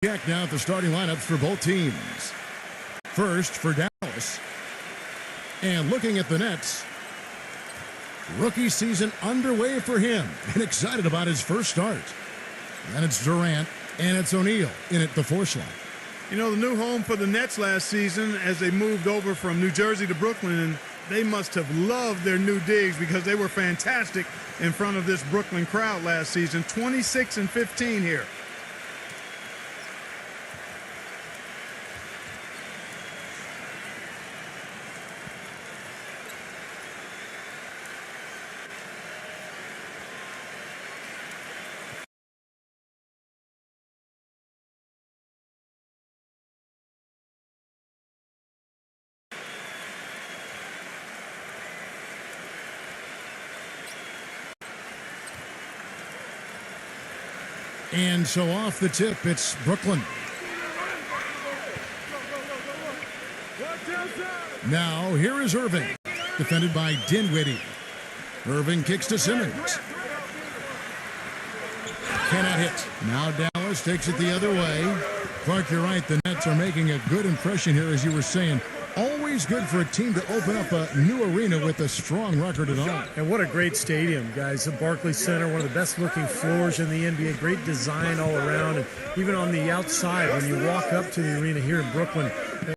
Check now at the starting lineups for both teams. First for Dallas. And looking at the Nets, rookie season underway for him and excited about his first start. Then it's Durant and it's O'Neal in at the 4 slot. You know, the new home for the Nets last season as they moved over from New Jersey to Brooklyn, and they must have loved their new digs because they were fantastic in front of this Brooklyn crowd last season. 26-15 here. And so off the tip, it's Brooklyn. Now, here is Irving, defended by Dinwiddie. Irving kicks to Simmons. Cannot hit. Now Dallas takes it the other way. Clark, you're right. The Nets are making a good impression here, as you were saying. Always good for a team to open up a new arena with a strong record at home. And what a great stadium, guys. The Barclays Center, one of the best-looking floors in the NBA. Great design all around. And even on the outside, when you walk up to the arena here in Brooklyn,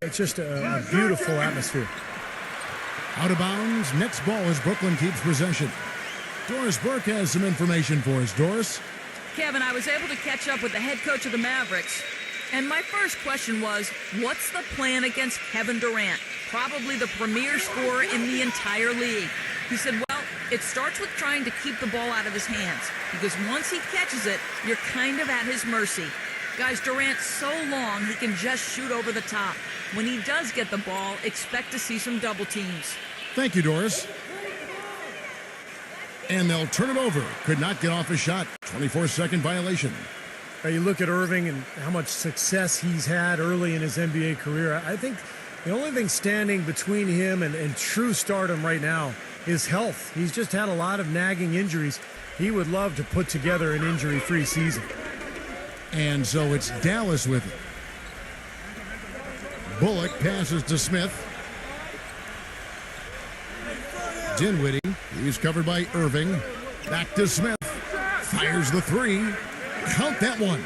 it's just a beautiful atmosphere. Out of bounds, Nets ball as Brooklyn keeps possession. Doris Burke has some information for us. Doris? Kevin, I was able to catch up with the head coach of the Mavericks. And my first question was, what's the plan against Kevin Durant? Probably the premier scorer in the entire league. He said, well, it starts with trying to keep the ball out of his hands, because once he catches it, you're kind of at his mercy. Guys, Durant's so long, he can just shoot over the top. When he does get the ball, expect to see some double teams. Thank you, Doris. And they'll turn it over. Could not get off a shot. 24-second violation. You look at Irving and how much success he's had early in his NBA career. I think the only thing standing between him and true stardom right now is health. He's just had a lot of nagging injuries. He would love to put together an injury-free season. And so it's Dallas with it. Bullock passes to Smith. Dinwiddie, he's covered by Irving. Back to Smith. Fires the 3. Count that one.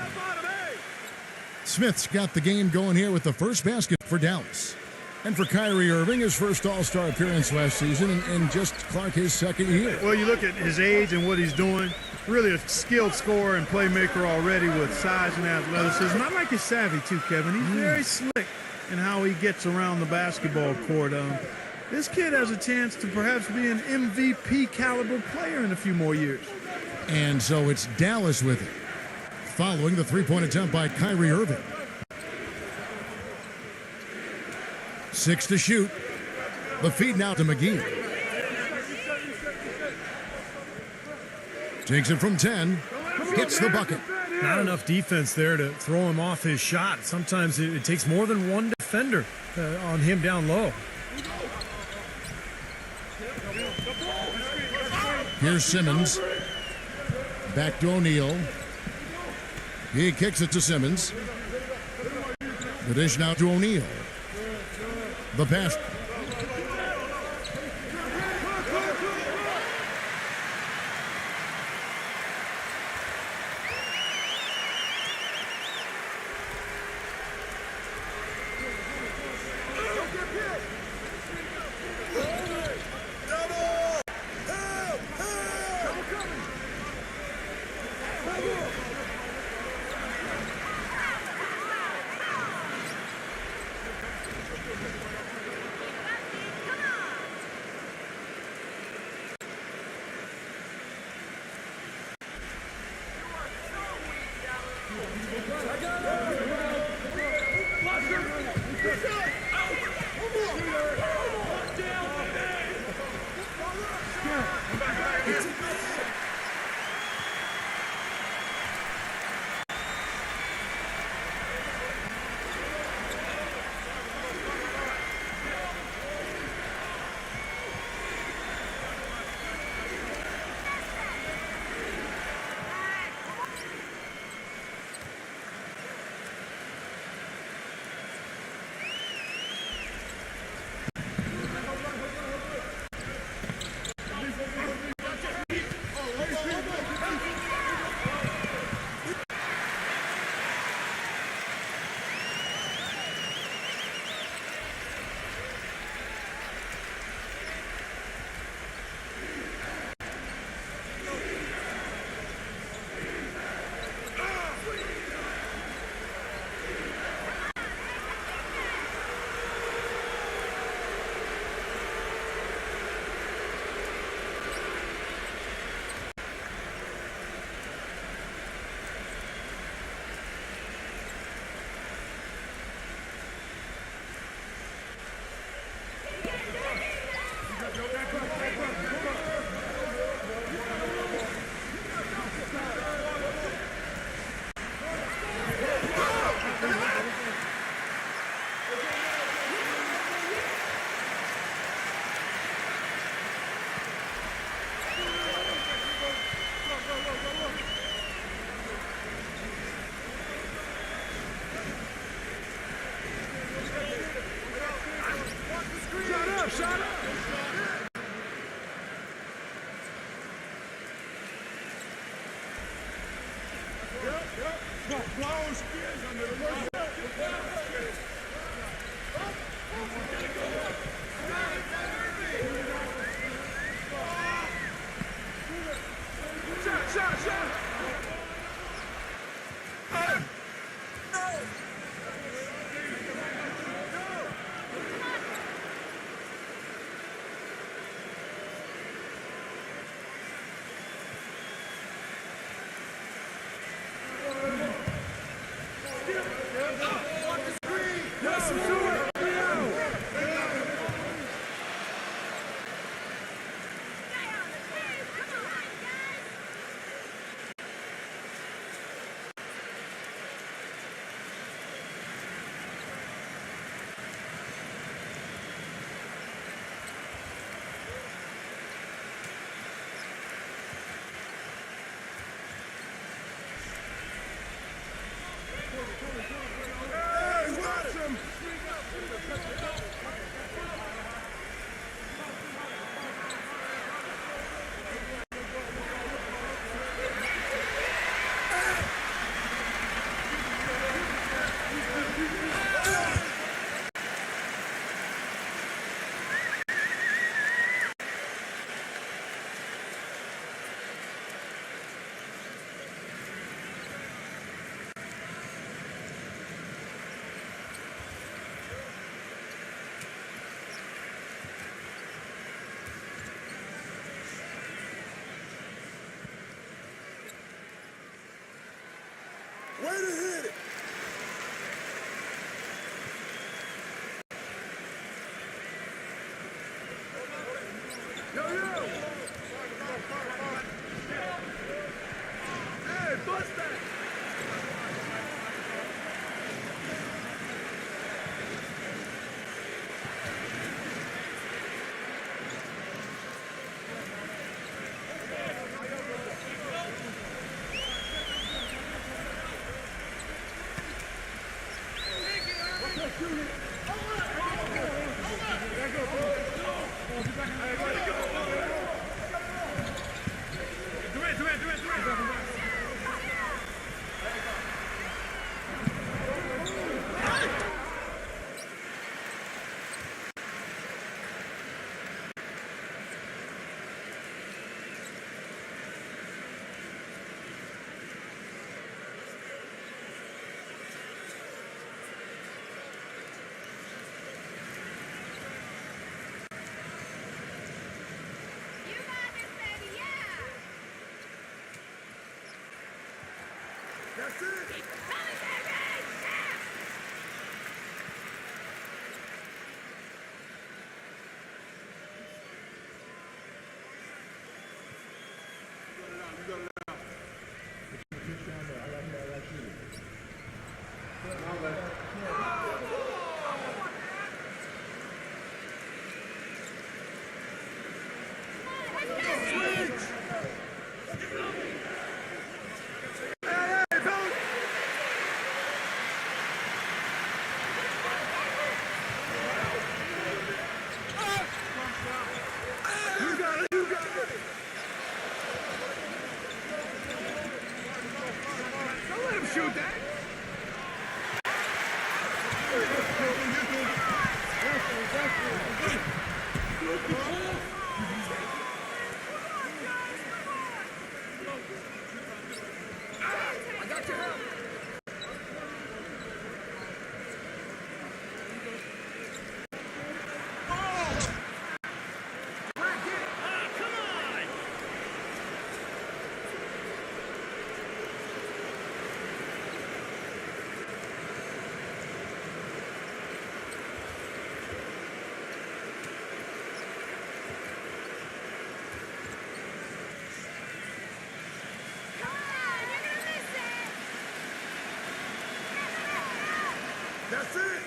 Smith's got the game going here with the first basket for Dallas. And for Kyrie Irving, his first All-Star appearance last season, and just Clark, his second year. Well, you look at his age and what he's doing. Really a skilled scorer and playmaker already with size and athleticism. I like his savvy, too, Kevin. He's very slick in how he gets around the basketball court. This kid has a chance to perhaps be an MVP caliber player in a few more years. And so it's Dallas with it, following the three-point attempt by Kyrie Irving. 6 to shoot. The feed now to McGee. Takes it from 10. Hits the bucket. Not enough defense there to throw him off his shot. Sometimes it takes more than one defender on him down low. Here's Simmons. Back to O'Neal. He kicks it to Simmons. The dish now to O'Neal. The pass. Way to hit it! Yo! Hey, bust that! That's it! Shoot that! I got your help! That's it!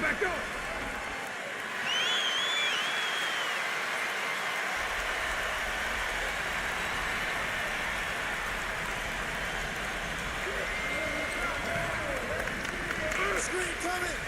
Back up! Screen coming!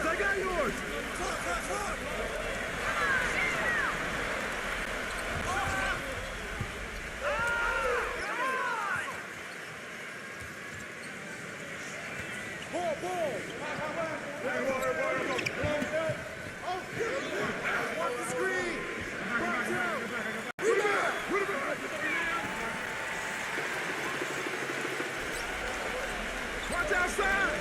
I got yours! Watch outside!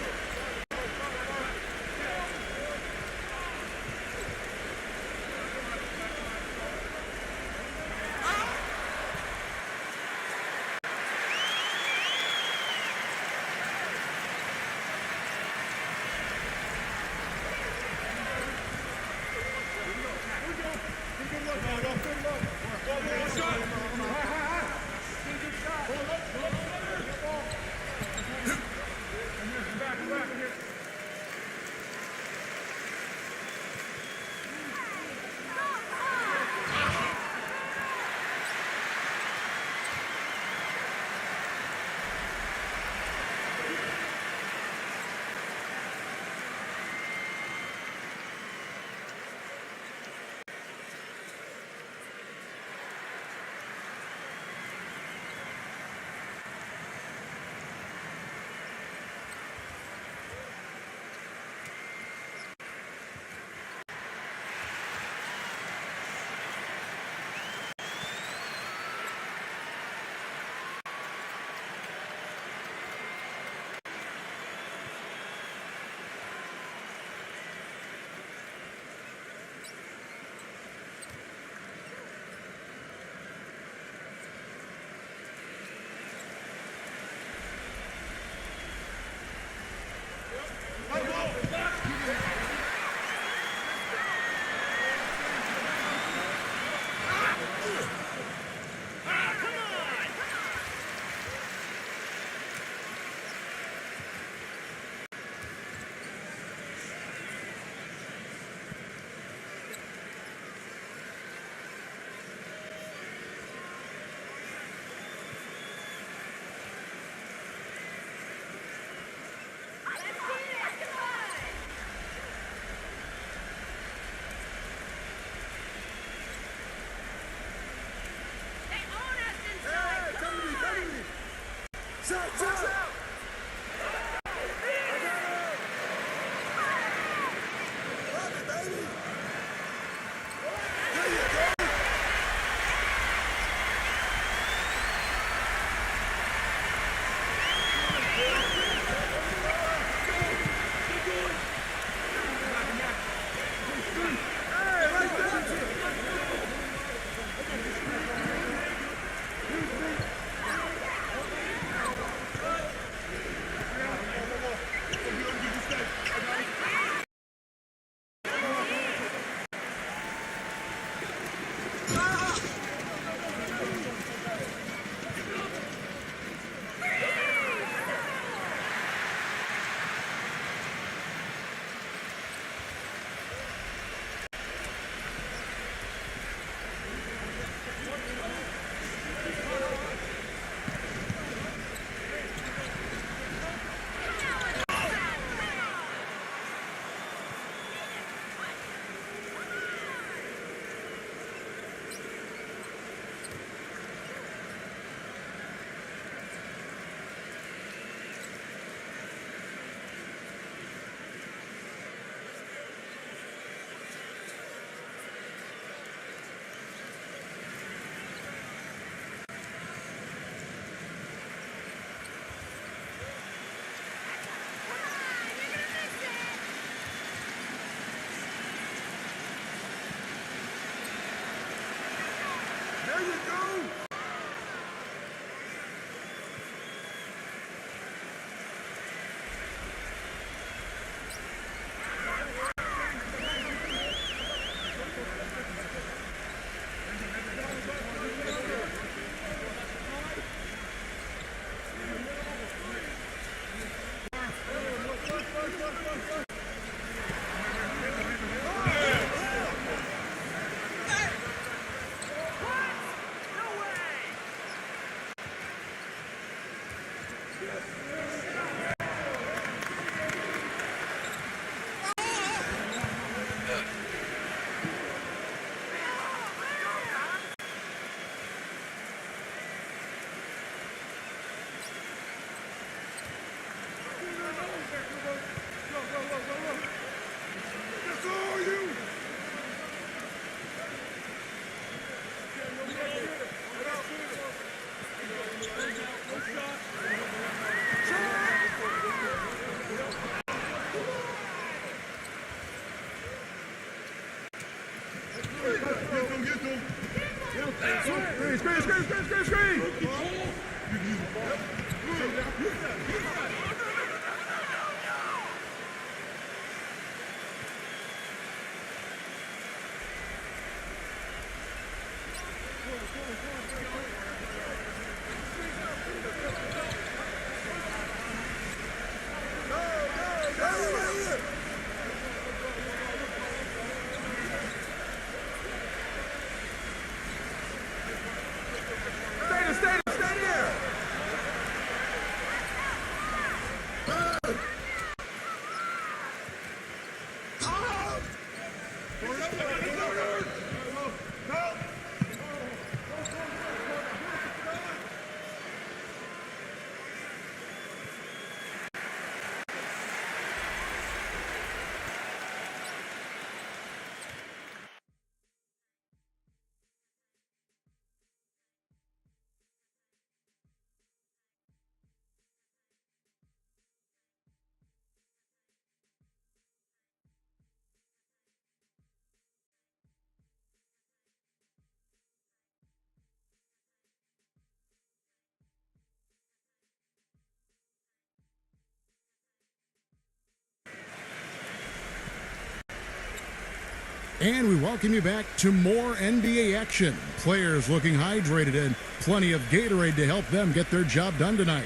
And we welcome you back to more NBA action. Players looking hydrated and plenty of Gatorade to help them get their job done tonight.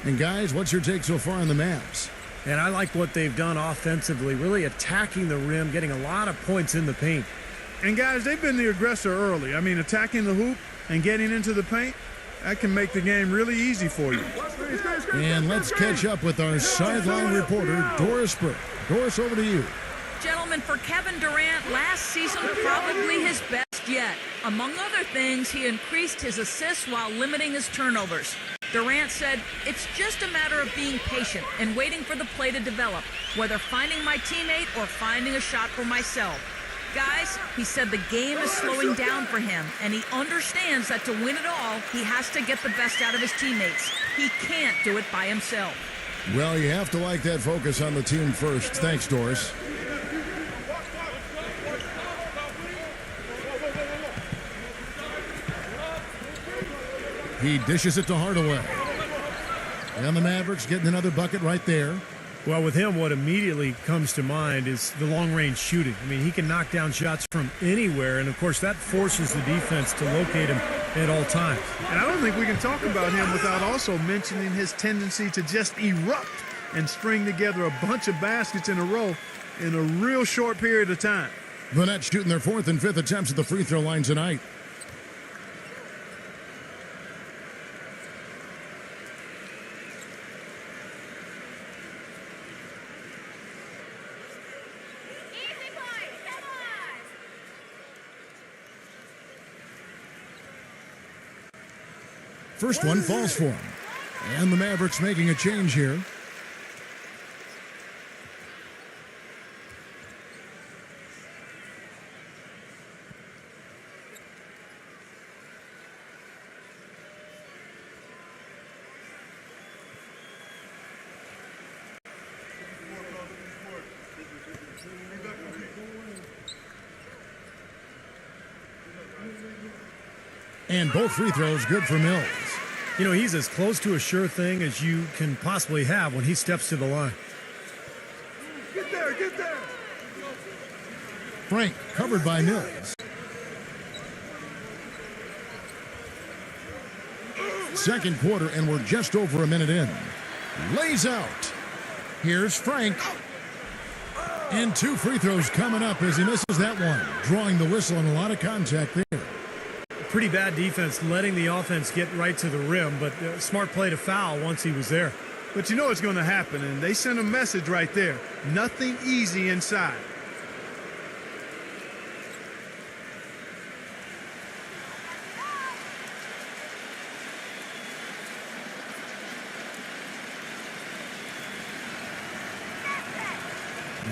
And guys, what's your take so far on the Mavs? And I like what they've done offensively, really attacking the rim, getting a lot of points in the paint. And guys, they've been the aggressor early. I mean, attacking the hoop and getting into the paint, that can make the game really easy for you. And let's catch up with our sideline reporter, Doris Burke. Doris, over to you. Gentlemen, for Kevin Durant, last season probably his best yet. Among other things, he increased his assists while limiting his turnovers. Durant said, "It's just a matter of being patient and waiting for the play to develop, whether finding my teammate or finding a shot for myself." Guys, he said the game is slowing down for him, and he understands that to win it all, he has to get the best out of his teammates. He can't do it by himself. Well, you have to like that focus on the team first. Thanks, Doris. He dishes it to Hardaway. And the Mavericks getting another bucket right there. Well, with him, what immediately comes to mind is the long-range shooting. I mean, he can knock down shots from anywhere, and, of course, that forces the defense to locate him at all times. And I don't think we can talk about him without also mentioning his tendency to just erupt and string together a bunch of baskets in a row in a real short period of time. The Nets shooting their fourth and fifth attempts at the free throw line tonight. First one falls for him. And the Mavericks making a change here. And both free throws good for Mills. You know, he's as close to a sure thing as you can possibly have when he steps to the line. Get there, get there. Frank covered by Mills. Second quarter, and we're just over a minute in. Lays out. Here's Frank. And 2 free throws coming up as he misses that one. Drawing the whistle and a lot of contact there. Pretty bad defense, letting the offense get right to the rim, but smart play to foul once he was there. But you know what's going to happen, and they sent a message right there. Nothing easy inside.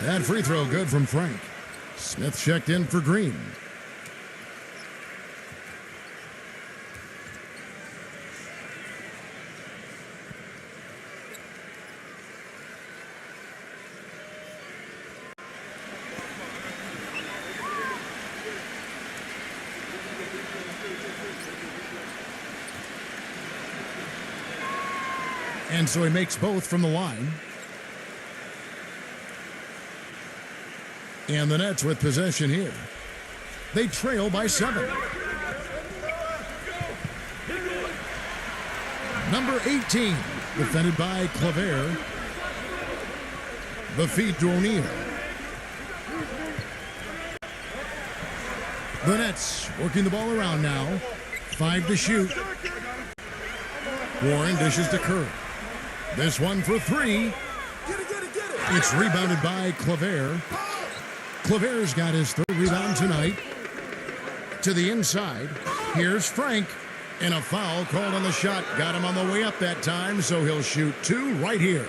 That free throw good from Frank. Smith checked in for Green. And so he makes both from the line. And the Nets with possession here. They trail by 7. Number 18, defended by Claver. The feed to O'Neal. The Nets working the ball around now. 5 to shoot. Warren dishes to Kerr. This one for 3. It's rebounded by Claver. Claver's got his 3rd rebound tonight. To the inside. Here's Frank. And a foul called on the shot. Got him on the way up that time, so he'll shoot 2 right here.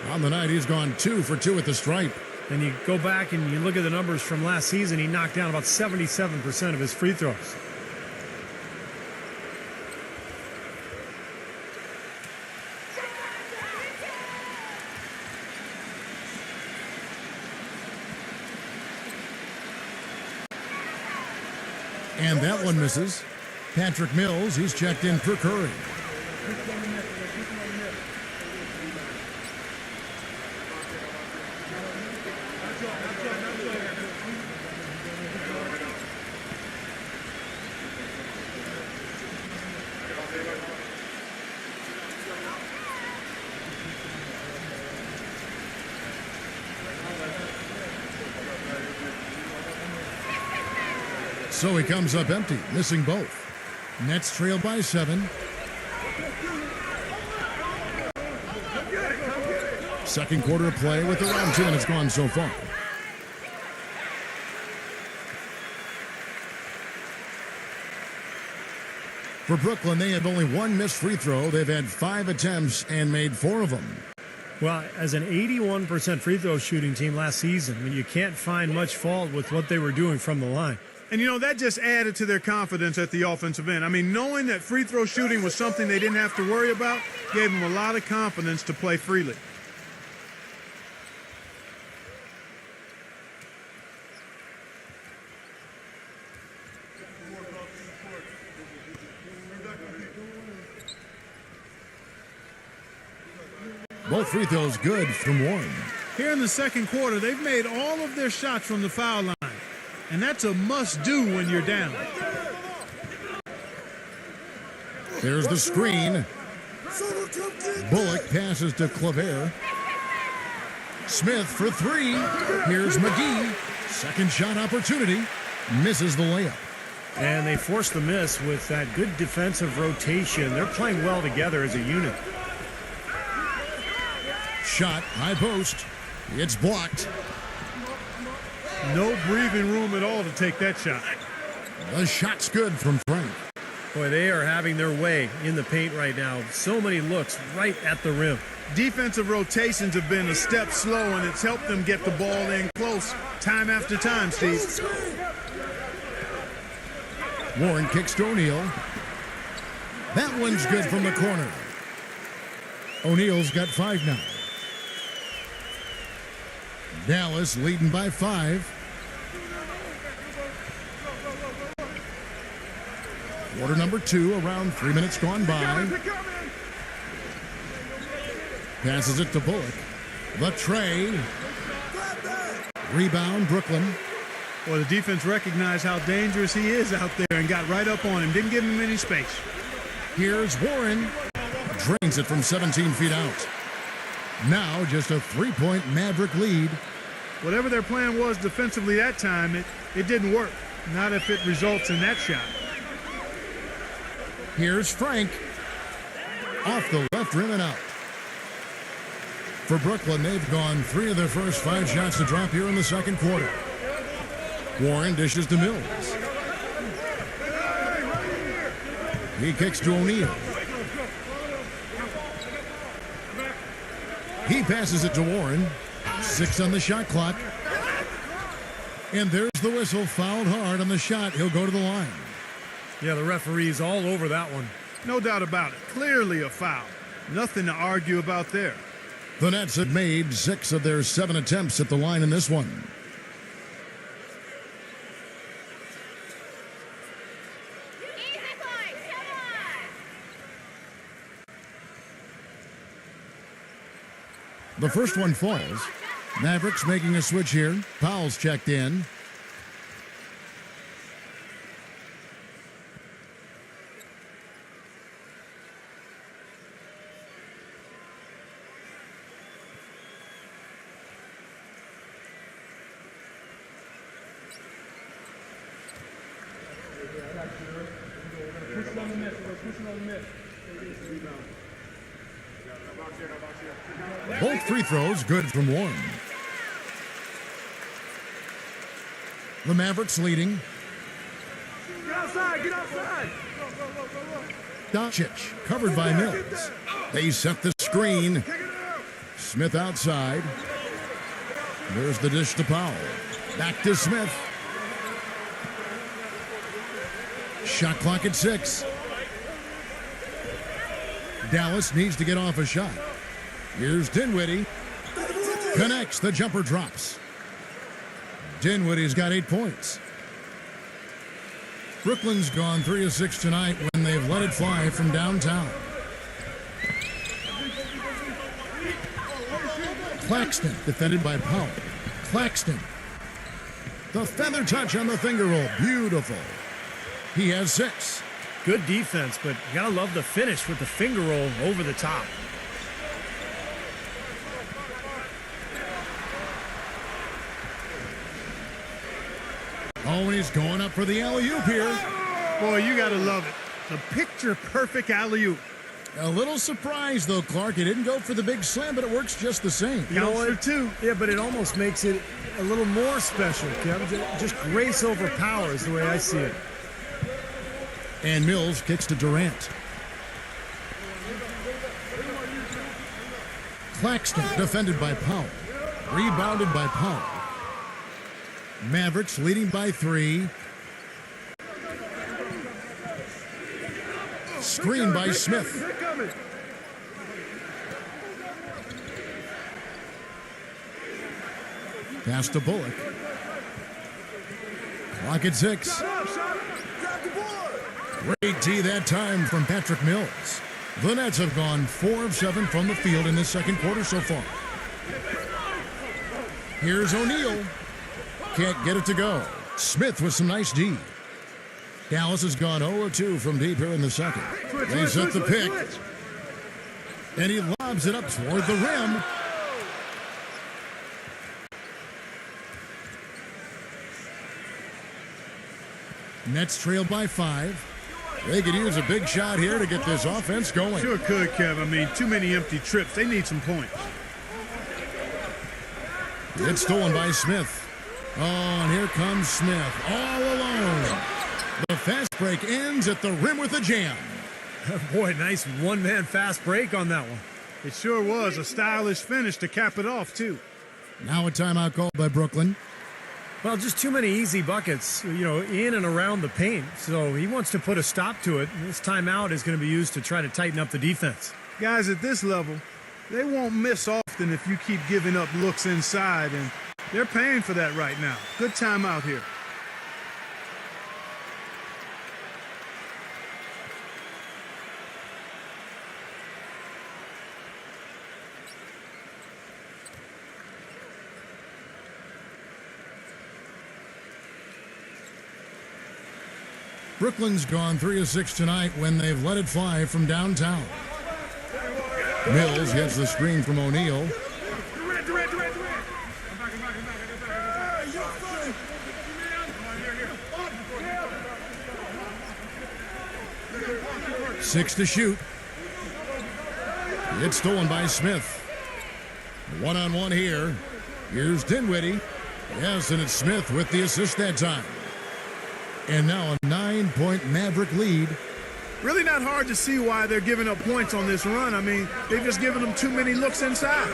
On the night, he's gone 2 for 2 at the stripe. And you go back and you look at the numbers from last season, he knocked down about 77% of his free throws. And that one misses. Patrick Mills, he's checked in for Curry. So he comes up empty, missing both. Nets trail by 7. Second quarter of play with around 2 minutes gone so far. For Brooklyn, they have only 1 missed free throw. They've had 5 attempts and made 4 of them. Well, as an 81% free throw shooting team last season, I mean, you can't find much fault with what they were doing from the line. And, you know, that just added to their confidence at the offensive end. I mean, knowing that free throw shooting was something they didn't have to worry about gave them a lot of confidence to play freely. Both free throws good from Warren. Here in the second quarter, they've made all of their shots from the foul line. And that's a must-do when you're down. There's the screen. Bullock passes to Claver. Smith for 3. Here's McGee. Second shot opportunity. Misses the layup. And they forced the miss with that good defensive rotation. They're playing well together as a unit. Shot, high post. It's blocked. No breathing room at all to take that shot. The shot's good from Frank. Boy, they are having their way in the paint right now. So many looks right at the rim. Defensive rotations have been a step slow, and it's helped them get the ball in close time after time, Steve. Warren kicks to O'Neal. That one's good from the corner. O'Neal's got 5 now. Dallas leading by 5. Quarter number 2, around 3 minutes gone by. Passes it to Bullock. The tray. Rebound, Brooklyn. Well, the defense recognized how dangerous he is out there and got right up on him. Didn't give him any space. Here's Warren. Drains it from 17 feet out. Now just a 3-point Maverick lead. Whatever their plan was defensively that time, it didn't work. Not if it results in that shot. Here's Frank. Off the left rim and out. For Brooklyn, they've gone 3 of their first 5 shots to drop here in the second quarter. Warren dishes to Mills. He kicks to O'Neal. He passes it to Warren. 6 on the shot clock. And there's the whistle. Fouled hard on the shot. He'll go to the line. Yeah, the referee's all over that one. No doubt about it. Clearly a foul. Nothing to argue about there. The Nets have made 6 of their 7 attempts at the line in this one. The first one falls. Mavericks making a switch here. Powell's checked in. Both free throws good from Warren. The Mavericks leading. Get outside, get outside. Doncic covered by Mills. They set the screen. Smith outside. There's the dish to Powell. Back to Smith. Shot clock at 6. Dallas needs to get off a shot. Here's Dinwiddie. Connects. The jumper drops. Dinwiddie's got 8 points. Brooklyn's gone 3 of 6 tonight when they've let it fly from downtown. Claxton defended by Powell. Claxton. The feather touch on the finger roll. Beautiful. He has 6. Good defense, but you gotta love the finish with the finger roll over the top. Oh, and he's going up for the alley-oop here. Boy, you got to love it. The picture-perfect alley-oop. A little surprised, though, Clark. He didn't go for the big slam, but it works just the same. You know Counts what? for 2. Yeah, but it almost makes it a little more special, Kevin. Just grace over power is the way I see it. And Mills kicks to Durant. Claxton defended by Powell. Rebounded by Powell. Mavericks leading by 3. Screen by Smith. Pass to Bullock. Clock at 6. Great D that time from Patrick Mills. The Nets have gone 4 of 7 from the field in this second quarter so far. Here's O'Neal. Can't get it to go. Smith with some nice D. Dallas has gone 0 of 2 from deep here in the second. They set the pick. And he lobs it up toward the rim. Nets trail by 5. They could use a big shot here to get this offense going. Sure could, Kev. I mean, too many empty trips. They need some points. It's stolen by Smith. Oh, and here comes Smith all alone. The fast break ends at the rim with a jam. Boy, nice one-man fast break on that one. It sure was a stylish finish to cap it off, too. Now a timeout called by Brooklyn. Well, just too many easy buckets, in and around the paint. So he wants to put a stop to it. This timeout is going to be used to try to tighten up the defense. Guys at this level, they won't miss often if you keep giving up looks inside, and they're paying for that right now. Good timeout here. Brooklyn's gone 3 of 6 tonight when they've let it fly from downtown. Mills gets the screen from O'Neal. Durant. 6 to shoot. It's stolen by Smith. One-on-one here. Here's Dinwiddie. Yes, and it's Smith with the assist that time. And now a 9-point Maverick lead. Really not hard to see why they're giving up points on this run. I mean, they've just given them too many looks inside.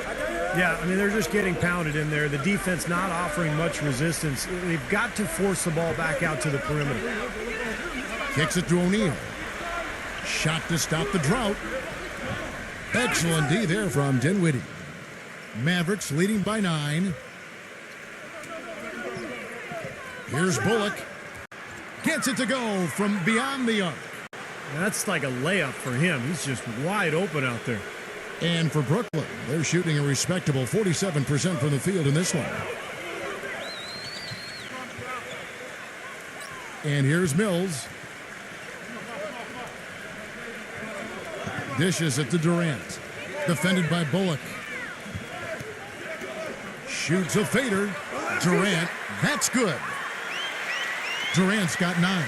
Yeah, I mean, they're just getting pounded in there. The defense not offering much resistance. They've got to force the ball back out to the perimeter. Kicks it to O'Neal. Shot to stop the drought. Excellent D there from Dinwiddie. Mavericks leading by 9. Here's Bullock. Gets it to go from beyond the arc. That's like a layup for him. He's just wide open out there. And for Brooklyn, they're shooting a respectable 47% from the field in this one. And here's Mills. Dishes it to Durant. Defended by Bullock. Shoots a fader. Durant, that's good. Durant's got 9.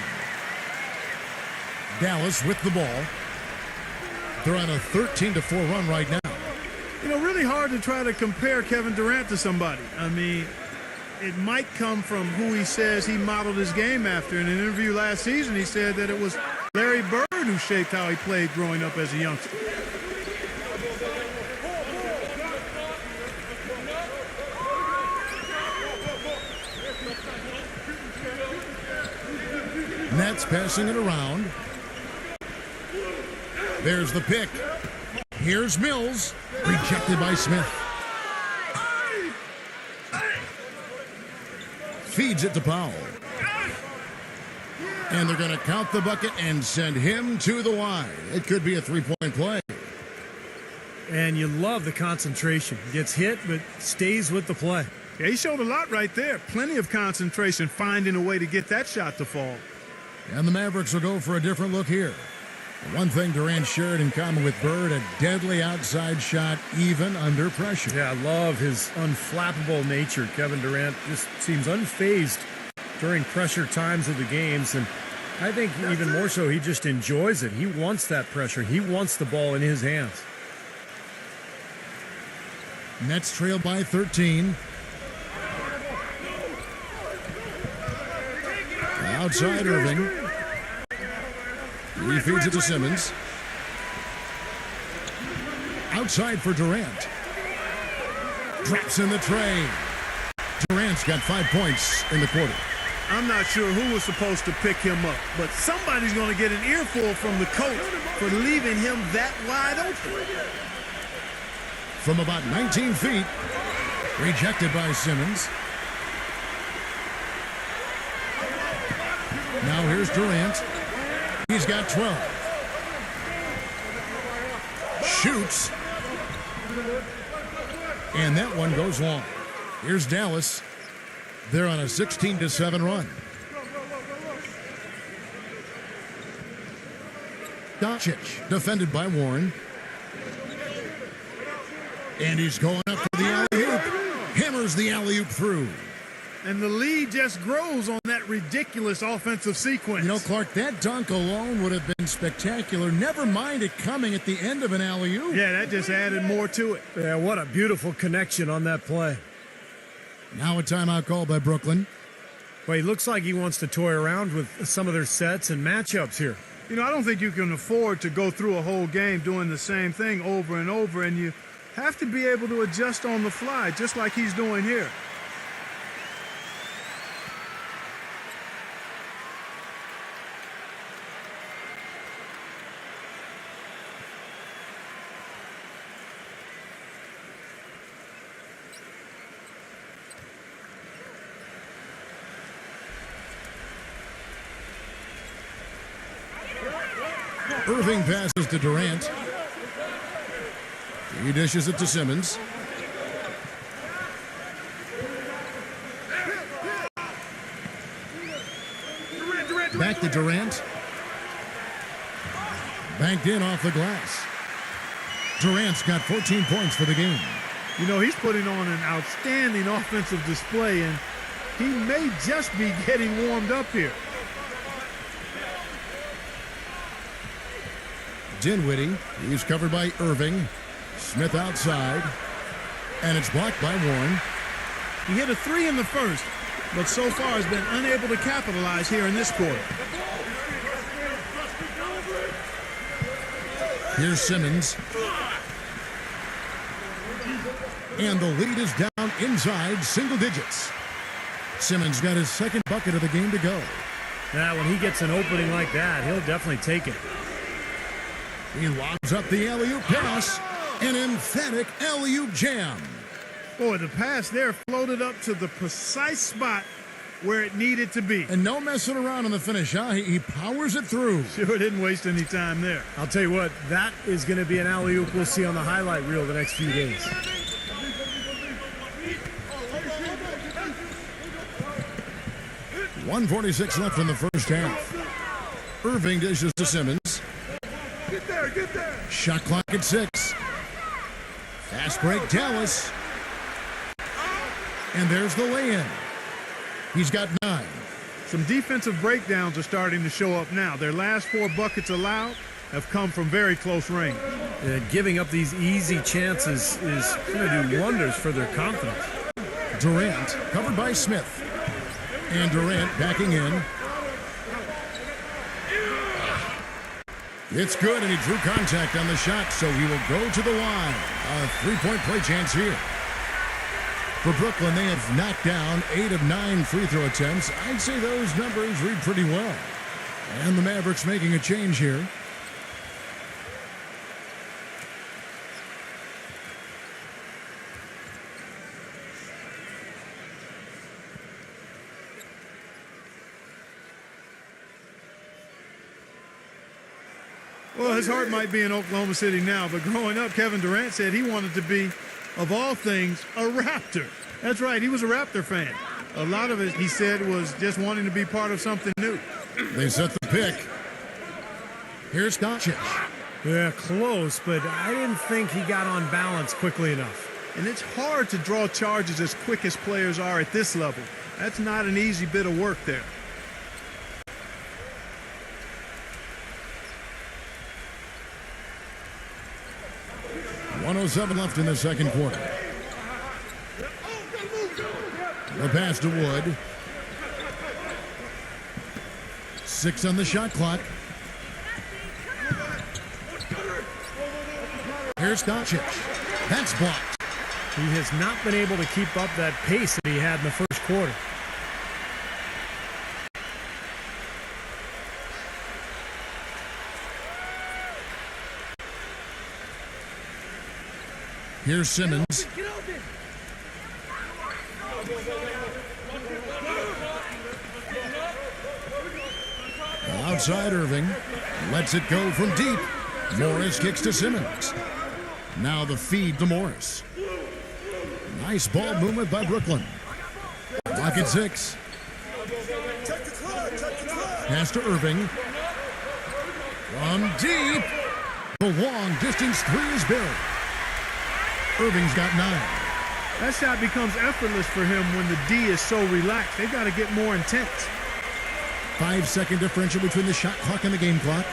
Dallas with the ball. They're on a 13-4 run right now. You know, really hard to try to compare Kevin Durant to somebody. I mean, it might come from who he says he modeled his game after. In an interview last season, he said that it was Larry Bird who shaped how he played growing up as a youngster. Nets passing it around. There's the pick. Here's Mills. Rejected by Smith. Feeds it to Powell. And they're going to count the bucket and send him to the line. It could be a 3-point play. And you love the concentration. Gets hit, but stays with the play. Yeah, he showed a lot right there. Plenty of concentration, finding a way to get that shot to fall. And the Mavericks will go for a different look here. One thing Durant shared in common with Bird, a deadly outside shot even under pressure. Yeah, I love his unflappable nature. Kevin Durant just seems unfazed during pressure times of the games, and I think even more so, he just enjoys it. He wants that pressure. He wants the ball in his hands. Nets trail by 13. Outside Irving. He feeds it to Simmons. Outside for Durant. Drops in the tray. Durant's got 5 points in the quarter. I'm not sure who was supposed to pick him up, but somebody's going to get an earful from the coach for leaving him that wide open. From about 19 feet. Rejected by Simmons. Now here's Durant. He's got 12. Shoots. And that one goes long. Here's Dallas. They're on a 16-7 run. Doncic, defended by Warren. And he's going up for the alley-oop. Hammers the alley-oop through. And the lead just grows on that ridiculous offensive sequence. You know, Clark, that dunk alone would have been spectacular. Never mind it coming at the end of an alley-oop. Yeah, that just added more to it. Yeah, what a beautiful connection on that play. Now a timeout call by Brooklyn. Well, he looks like he wants to toy around with some of their sets and matchups here. You know, I don't think you can afford to go through a whole game doing the same thing over and over, and you have to be able to adjust on the fly, just like he's doing here. Irving passes to Durant. He dishes it to Simmons. Back to Durant. Banked in off the glass. Durant's got 14 points for the game. You know, he's putting on an outstanding offensive display, and he may just be getting warmed up here. Dinwiddie, he's covered by Irving. Smith outside, and it's blocked by Warren. He hit a three in the first, but so far has been unable to capitalize here in this quarter. Here's Simmons. And the lead is down inside single digits. Simmons got his second bucket of the game to go. Now, when he gets an opening like that, he'll definitely take it. He lobs up the alley-oop pass. An emphatic alley-oop jam. Boy, the pass there floated up to the precise spot where it needed to be. And no messing around on the finish, huh? He powers it through. Sure didn't waste any time there. I'll tell you what, that is going to be an alley-oop we'll see on the highlight reel the next few days. .146 left in the first half. Irving dishes to Simmons. Get there, get there. Shot clock at 6. Fast break, Dallas. And there's the lay-in. He's got 9. Some defensive breakdowns are starting to show up now. Their last 4 buckets allowed have come from very close range. Giving up these easy chances is going to do wonders for their confidence. Durant covered by Smith. And Durant backing in. It's good, and he drew contact on the shot, so he will go to the line. A three-point play chance here. For Brooklyn, they have knocked down 8 of 9 free throw attempts. I'd say those numbers read pretty well. And the Mavericks making a change here. Well, his heart might be in Oklahoma City now, but growing up, Kevin Durant said he wanted to be, of all things, a Raptor. That's right, he was a Raptor fan. A lot of it, he said, was just wanting to be part of something new. They set the pick. Here's Doncic. Yeah, close, but I didn't think he got on balance quickly enough. And it's hard to draw charges as quick as players are at this level. That's not an easy bit of work there. .107 left in the second quarter. The pass to Wood. 6 on the shot clock. Here's Doncic. That's blocked. He has not been able to keep up that pace that he had in the first quarter. Here's Simmons. Outside Irving. Lets it go from deep. Morris kicks to Simmons. Now the feed to Morris. Nice ball movement by Brooklyn. Clock at 6. Pass to Irving. From deep. The long distance 3 is buried. Irving's got 9. That shot becomes effortless for him when the D is so relaxed. They've got to get more intense. 5-second differential between the shot clock and the game clock.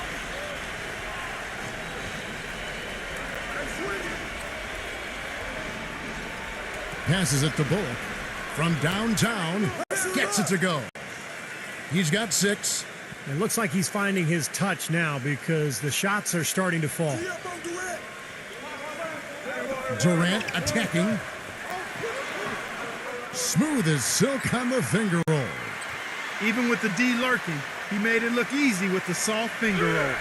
Passes it to Bullock. From downtown, gets it to go. He's got 6. It looks like he's finding his touch now because the shots are starting to fall. Durant attacking. Smooth as silk on the finger roll. Even with the D lurking, he made it look easy with the soft finger roll.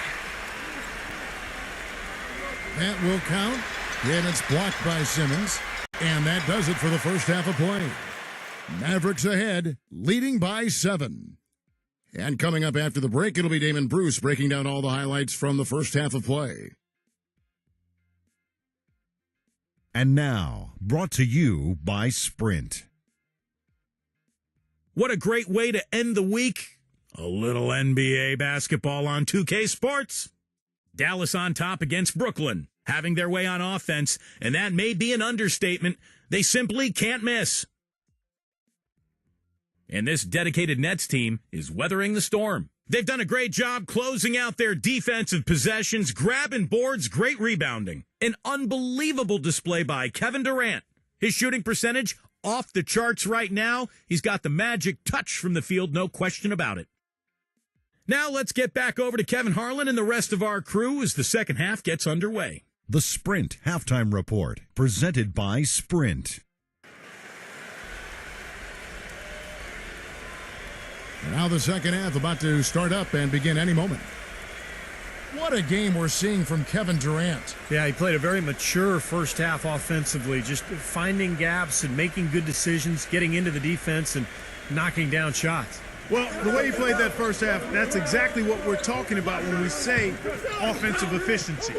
That will count. And it's blocked by Simmons. And that does it for the first half of play. Mavericks ahead, leading by 7. And coming up after the break, it'll be Damon Bruce breaking down all the highlights from the first half of play. And now, brought to you by Sprint. What a great way to end the week A little NBA basketball on 2K Sports. Dallas on top against Brooklyn, having their way on offense, and that may be an understatement. They simply can't miss. And this dedicated Nets team is weathering the storm. They've done a great job closing out their defensive possessions, grabbing boards, great rebounding. An unbelievable display by Kevin Durant. His shooting percentage off the charts right now. He's got the magic touch from the field, no question about it. Now let's get back over to Kevin Harlan and the rest of our crew as the second half gets underway. The Sprint Halftime Report, presented by Sprint. Now the second half about to start up and begin any moment. What a game we're seeing from Kevin Durant. Yeah, he played a very mature first half offensively, just finding gaps and making good decisions, getting into the defense and knocking down shots. Well, the way he played that first half, that's exactly what we're talking about when we say offensive efficiency.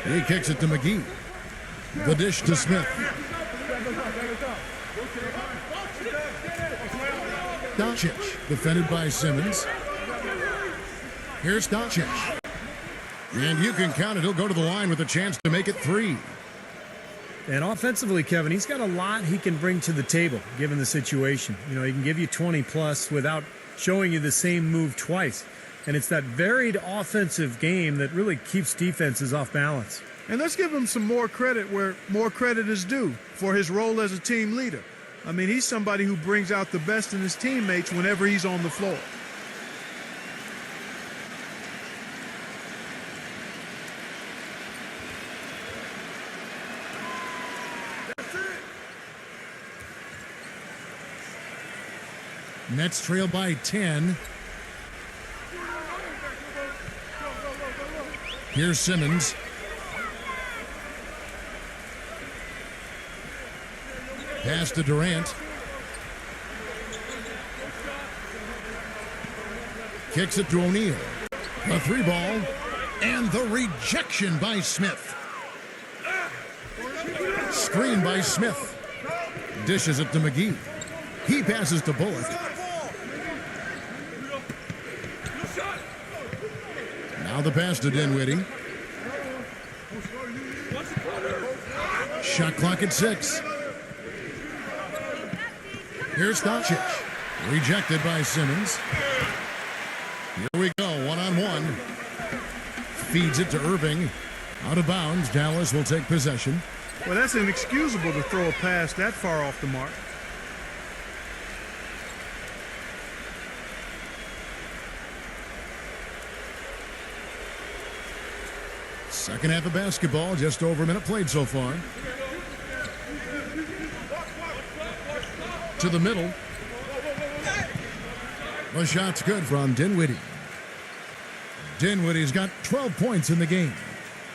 He kicks it to McGee. The dish to Smith. Doncic, defended by Simmons. Here's Doncic. And you can count it. He'll go to the line with a chance to make it 3. And offensively, Kevin, he's got a lot he can bring to the table, given the situation. You know, he can give you 20-plus without showing you the same move twice. And it's that varied offensive game that really keeps defenses off balance. And let's give him some more credit where more credit is due for his role as a team leader. I mean, he's somebody who brings out the best in his teammates whenever he's on the floor. Nets trail by 10. Here's Simmons. Pass to Durant. Kicks it to O'Neal. A 3 ball. And the rejection by Smith. Screen by Smith. Dishes it to McGee. He passes to Bullock. Now the pass to Dinwiddie. Shot clock at 6. Here's Doncic. Rejected by Simmons. Here we go, one-on-one. Feeds it to Irving. Out of bounds. Dallas will take possession. Well, that's inexcusable to throw a pass that far off the mark. Second half of basketball, just over a minute played so far. To the middle. The shot's good from Dinwiddie. Dinwiddie's got 12 points in the game.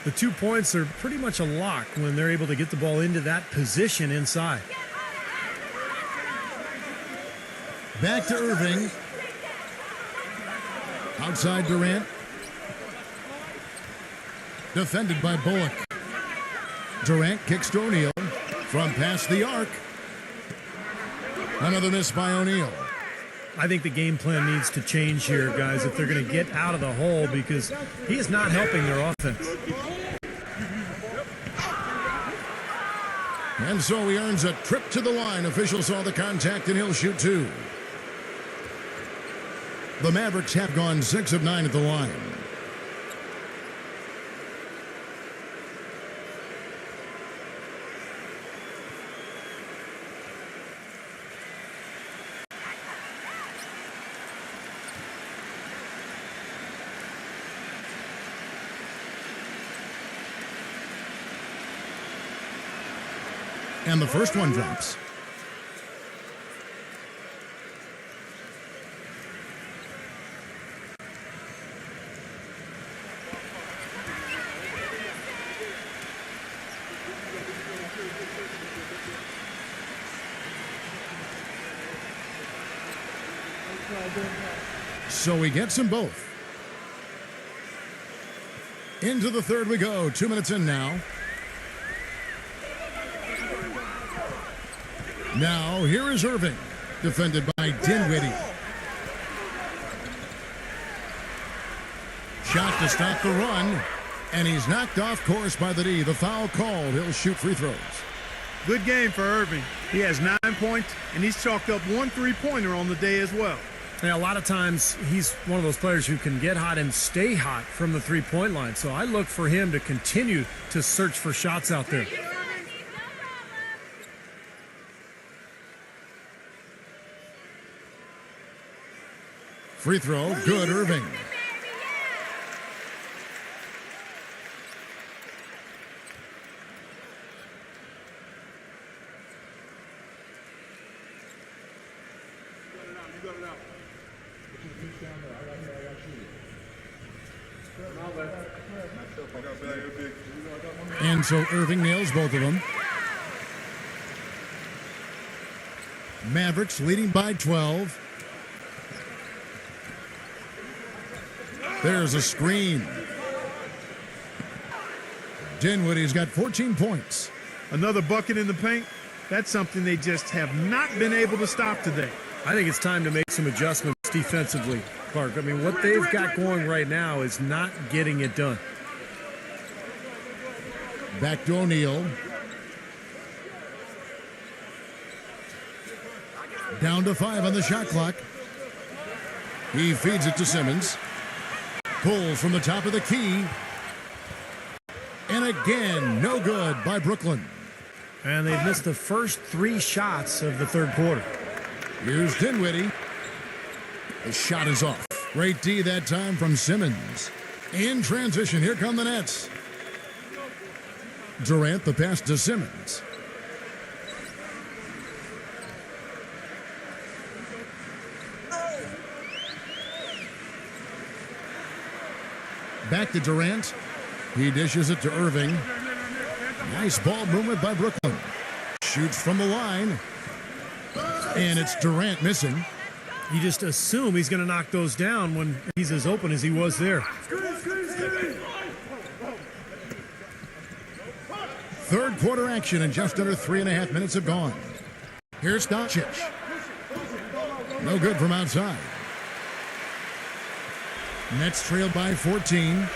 The 2 points are pretty much a lock when they're able to get the ball into that position inside. Back to Irving. Outside Durant. Defended by Bullock. Durant kicks to O'Neal from past the arc. Another miss by O'Neal. I think the game plan needs to change here, guys, if they're going to get out of the hole, because he is not helping their offense. And so he earns a trip to the line. Officials saw the contact and he'll shoot 2. The Mavericks have gone 6 of 9 at the line. And the first one drops. So he gets them both. Into the third we go. 2 minutes in now. Now, here is Irving, defended by Dinwiddie. shot to stop the run, and he's knocked off course by the D. The foul called. He'll shoot free throws. Good game for Irving. He has 9 points, and he's chalked up 1 3-pointer on the day as well. Yeah, a lot of times he's one of those players who can get hot and stay hot from the three-point line. So I look for him to continue to search for shots out there. Free throw, good, Irving. And so Irving nails both of them. Mavericks leading by 12. There's a screen. Dinwiddie's got 14 points. Another bucket in the paint. That's something they just have not been able to stop today. I think it's time to make some adjustments defensively, Clark. I mean, what they've got going right now is not getting it done. Back to O'Neal. Down to 5 on the shot clock. He feeds it to Simmons. Pulls from the top of the key. And again, no good by Brooklyn. And they've missed the first 3 shots of the third quarter. Here's Dinwiddie. The shot is off. Great D that time from Simmons. In transition, here come the Nets. Durant, the pass to Simmons. Back to Durant. He dishes it to Irving. Nice ball movement by Brooklyn. Shoots from the line. And it's Durant missing. You just assume he's going to knock those down when he's as open as he was there. Third quarter action and just under 3.5 minutes have gone. Here's Doncic. No good from outside. Nets trailed by 14.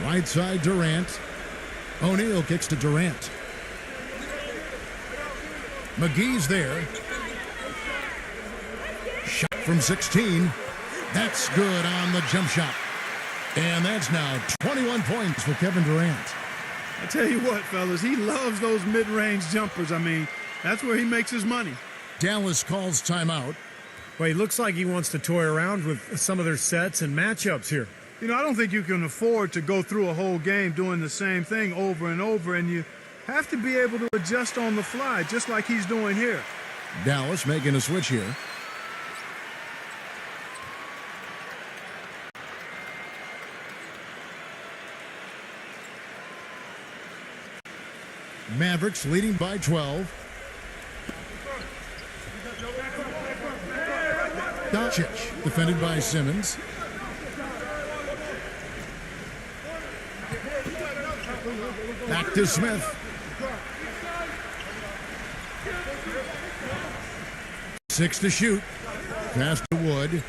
Right side Durant. O'Neal kicks to Durant. McGee's there. Shot from 16. That's good on the jump shot. And that's now 21 points for Kevin Durant. I tell you what, fellas, he loves those mid-range jumpers. I mean, that's where he makes his money. Dallas calls timeout. Well, he looks like he wants to toy around with some of their sets and matchups here. You know, I don't think you can afford to go through a whole game doing the same thing over and over, and you have to be able to adjust on the fly, just like he's doing here. Dallas making a switch here. Mavericks leading by 12. Doncic defended by Simmons. Back to Smith. Six to shoot. Pass to Wood.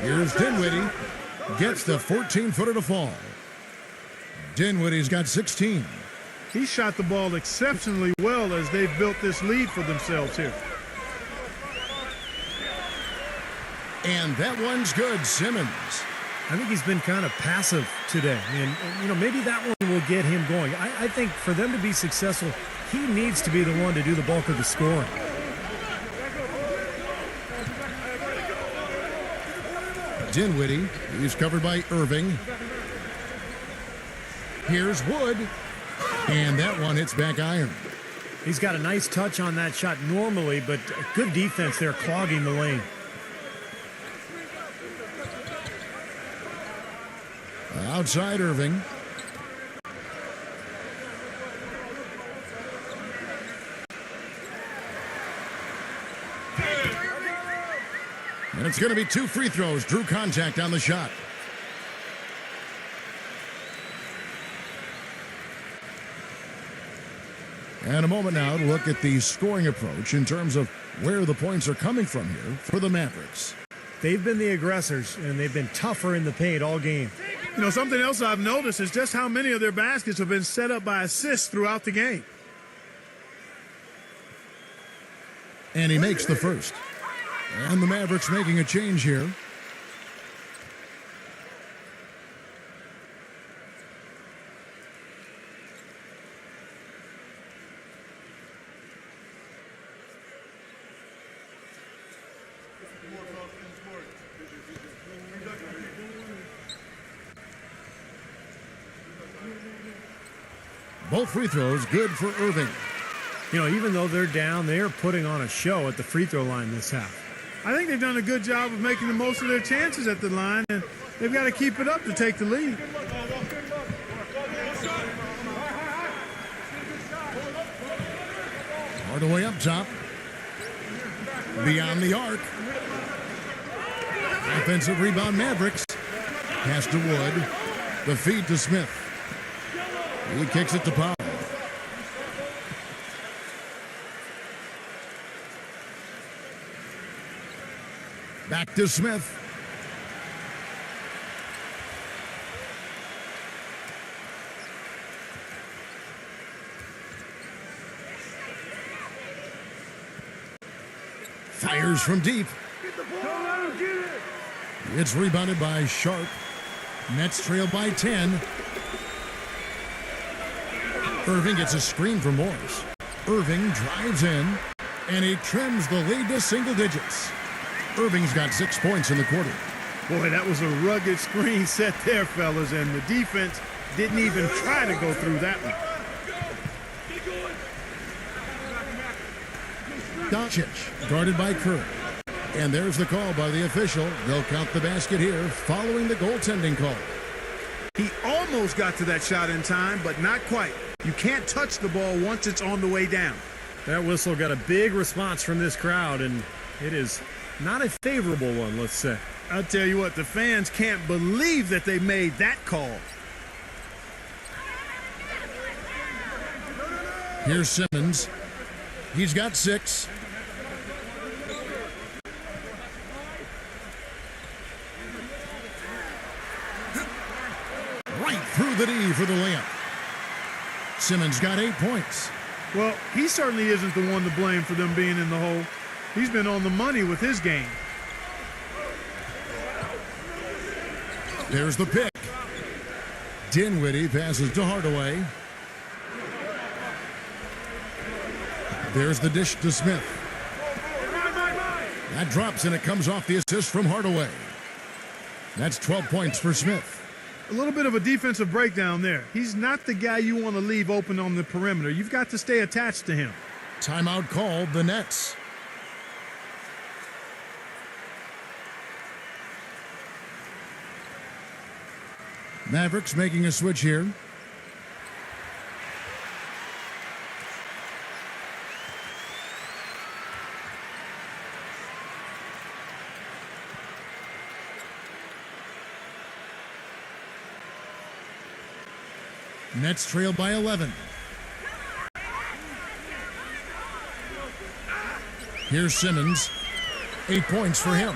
Here's Dinwiddie. Gets the 14-footer to fall. Dinwiddie's got 16. He shot the ball exceptionally well as they've built this lead for themselves here. And that one's good, Simmons. I think he's been kind of passive today. And, you know, maybe that one will get him going. I think for them to be successful, he needs to be the one to do the bulk of the scoring. Dinwiddie, he's covered by Irving. Here's Wood. And that one hits back iron. He's got a nice touch on that shot normally, but good defense there clogging the lane. Outside Irving. And it's going to be 2 free throws. Drew contact on the shot. And a moment now to look at the scoring approach in terms of where the points are coming from here for the Mavericks. They've been the aggressors, and they've been tougher in the paint all game. You know, something else I've noticed is just how many of their baskets have been set up by assists throughout the game. And he makes the first. And the Mavericks making a change here. Both free throws good for Irving. You know, even though they're down, they are putting on a show at the free throw line this half. I think they've done a good job of making the most of their chances at the line, and they've got to keep it up to take the lead. Hardaway up top. Beyond the arc. Offensive rebound Mavericks. Pass to Wood. The feed to Smith. He kicks it to Powell. Back to Smith. Fires from deep. It's rebounded by Sharp. Nets trail by 10. Irving gets a screen from Morris. Irving drives in, and he trims the lead to single digits. Irving's got 6 points in the quarter. Boy, that was a rugged screen set there, fellas, and the defense didn't even try to go through that one. Doncic, guarded by Kerr. And there's the call by the official. They'll count the basket here following the goaltending call. He almost got to that shot in time, but not quite. You can't touch the ball once it's on the way down. That whistle got a big response from this crowd, and it is not a favorable one, let's say. I'll tell you what, the fans can't believe that they made that call. Here's Simmons. He's got 6. Right through the D for the layup. Simmons got 8 points. Well, he certainly isn't the one to blame for them being in the hole. He's been on the money with his game. There's the pick. Dinwiddie passes to Hardaway. There's the dish to Smith. That drops, and it comes off the assist from Hardaway. That's 12 points for Smith. A little bit of a defensive breakdown there. He's not the guy you want to leave open on the perimeter. You've got to stay attached to him. Timeout called, the Nets. Mavericks making a switch here. Nets trail by 11. Here's Simmons. 8 points for him.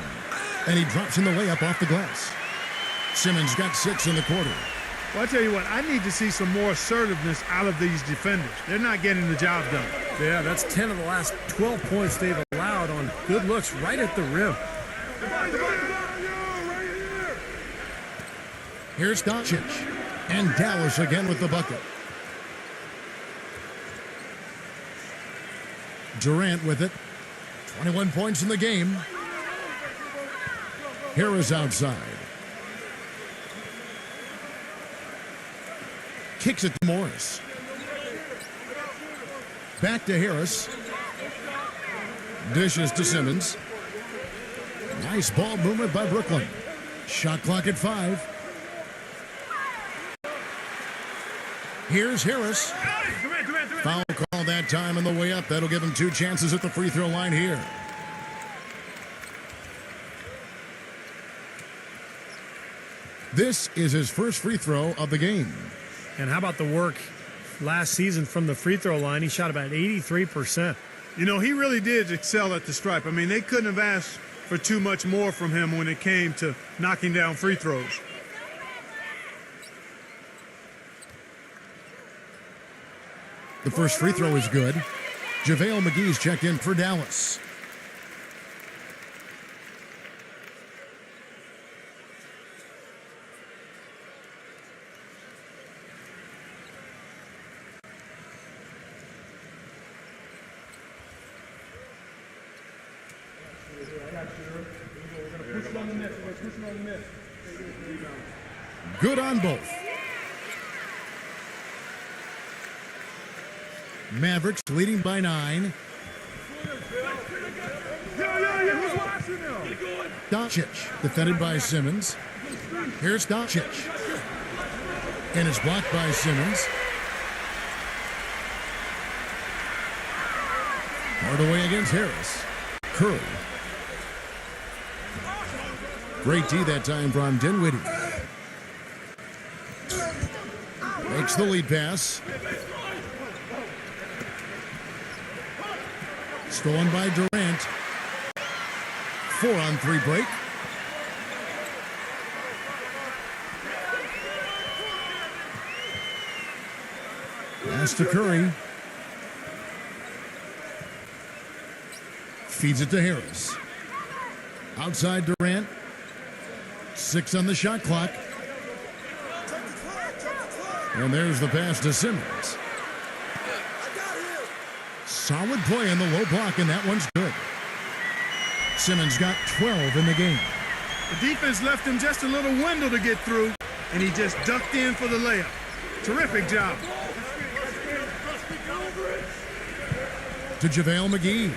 And he drops in the layup off the glass. Simmons got 6 in the quarter. Well, I tell you what, I need to see some more assertiveness out of these defenders. They're not getting the job done. Yeah, that's 10 of the last 12 points they've allowed on good looks right at the rim. Here's Doncic. And Dallas again with the bucket. Durant with it. 21 points in the game. Harris outside. Kicks it to Morris. Back to Harris. Dishes to Simmons. Nice ball movement by Brooklyn. Shot clock at 5. Here's Harris. Foul call that time on the way up. That'll give him 2 chances at the free throw line here. This is his first free throw of the game. And how about the work last season from the free throw line. He shot about 83%. You know, he really did excel at the stripe. I mean, they couldn't have asked for too much more from him when it came to knocking down free throws. The first free throw is good. JaVale McGee's checked in for Dallas. Good on both. Mavericks leading by 9. Who's watching him? Doncic defended by Simmons. Here's Doncic. And it's blocked by Simmons. Hardaway against Harris. Curry. Great D that time from Dinwiddie. Makes the lead pass. Stolen by Durant. 4-on-3 break. Pass to Curry. Feeds it to Harris. Outside Durant. 6 on the shot clock. And there's the pass to Simmons. Solid play in the low block, and that one's good. Simmons got 12 in the game. The defense left him just a little window to get through, and he just ducked in for the layup. Terrific job. To JaVale McGee.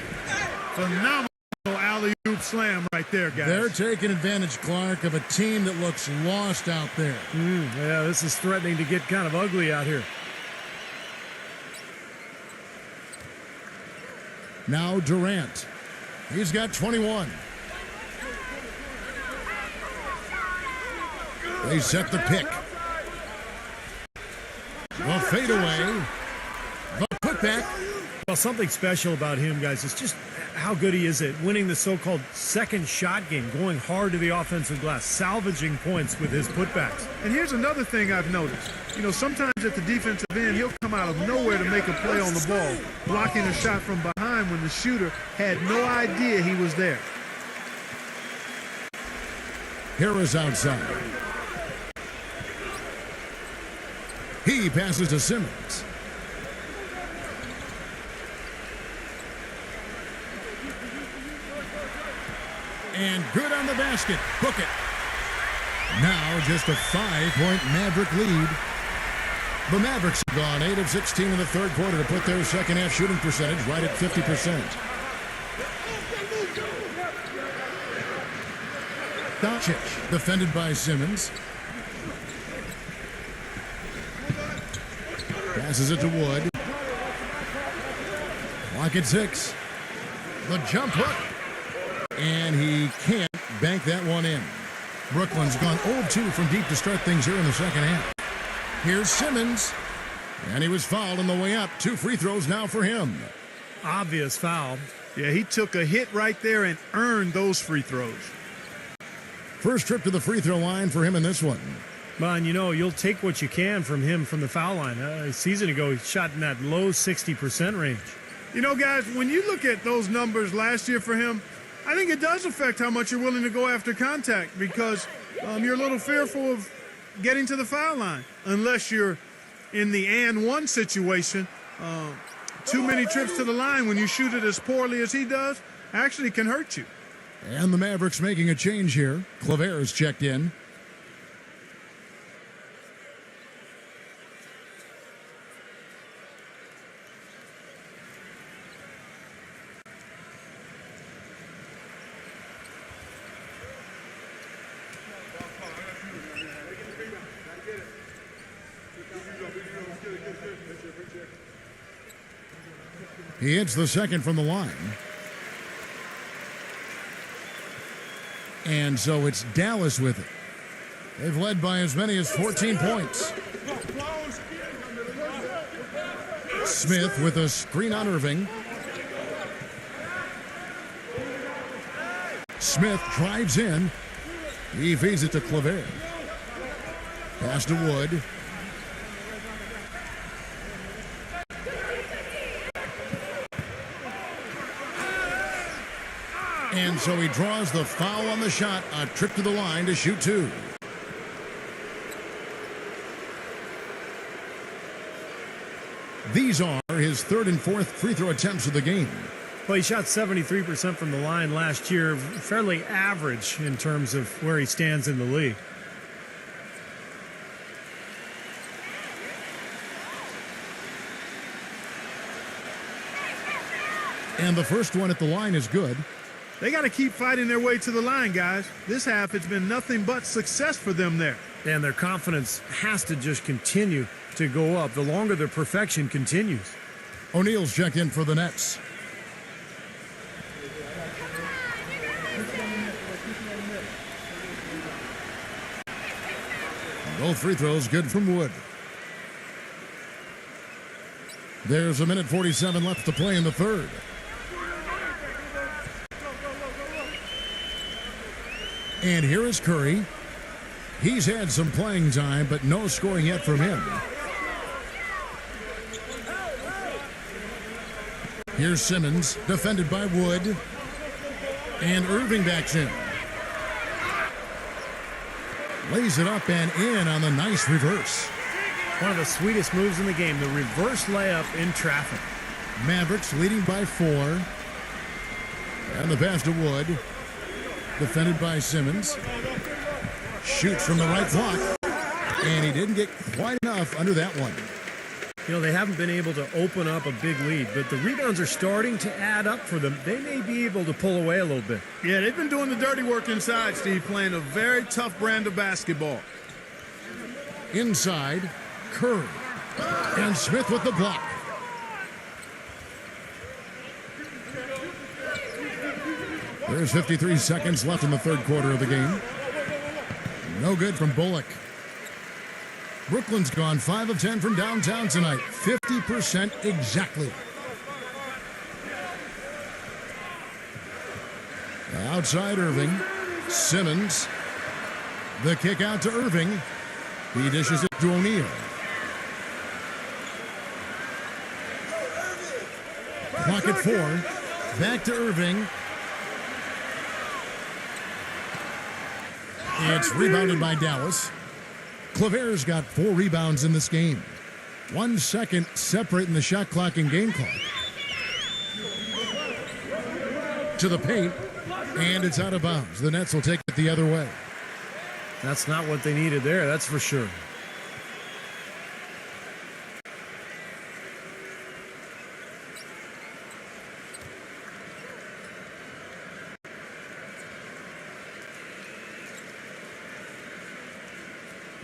Phenomenal alley-oop slam right there, guys. They're taking advantage, Clark, of a team that looks lost out there. Yeah, this is threatening to get kind of ugly out here. Now Durant. He's got 21. They set the pick. The fadeaway. The putback. Well, something special about him, guys, is just how good he is at winning the so-called second shot game, going hard to the offensive glass, salvaging points with his putbacks. And here's another thing I've noticed. You know, sometimes at the defensive end, he'll come out of nowhere to make a play on the ball, blocking a shot from behind when the shooter had no idea he was there. Harris outside. He passes to Simmons. And good on the basket. Book it. Now just a 5-point Maverick lead. The Mavericks have gone 8 of 16 in the third quarter to put their second half shooting percentage right at 50%. Doncic defended by Simmons. Passes it to Wood. Clock at 6. The jump hook. And he can't bank that one in. Brooklyn's gone 0-2 from deep to start things here in the second half. Here's Simmons. And he was fouled on the way up. 2 free throws now for him. Obvious foul. Yeah, he took a hit right there and earned those free throws. First trip to the free throw line for him in this one. Brian, you know, you'll take what you can from him from the foul line. A season ago, he shot in that low 60% range. You know, guys, when you look at those numbers last year for him, I think it does affect how much you're willing to go after contact because you're a little fearful of getting to the foul line unless you're in the and one situation. Too many trips to the line when you shoot it as poorly as he does actually can hurt you. And the Mavericks making a change here. Claver is checked in. He hits the second from the line. And so it's Dallas with it. They've led by as many as 14 points. Smith with a screen on Irving. Smith drives in. He feeds it to Claver. Pass to Wood. And so he draws the foul on the shot. A trip to the line to shoot two. These are his third and fourth free throw attempts of the game. Well, he shot 73% from the line last year, fairly average in terms of where he stands in the league. And the first one at the line is good. They got to keep fighting their way to the line, guys. This half, it's been nothing but success for them there. And their confidence has to just continue to go up the longer the perfection continues. O'Neal's checked in for the Nets. Both free throws good from Wood. There's a minute 47 left to play in the third. And here is Curry. He's had some playing time, but no scoring yet from him. Here's Simmons, defended by Wood. And Irving backs in. Lays it up and in on the nice reverse. One of the sweetest moves in the game, the reverse layup in traffic. Mavericks leading by 4. And the pass to Wood. Defended by Simmons. Shoots from the right block. And he didn't get quite enough under that one. You know, they haven't been able to open up a big lead, but the rebounds are starting to add up for them. They may be able to pull away a little bit. Yeah, they've been doing the dirty work inside, Steve, playing a very tough brand of basketball. Inside, Curry. And Smith with the block. There's 53 seconds left in the third quarter of the game. No good from Bullock. Brooklyn's gone 5 of 10 from downtown tonight. 50% exactly. Outside Irving. Simmons. The kick out to Irving. He dishes it to O'Neal. Clock at 4. Back to Irving. It's rebounded by Dallas. Claver's got 4 rebounds in this game. 1 second separating the shot clock and game clock. To the paint, and it's out of bounds. The Nets will take it the other way. That's not what they needed there, that's for sure.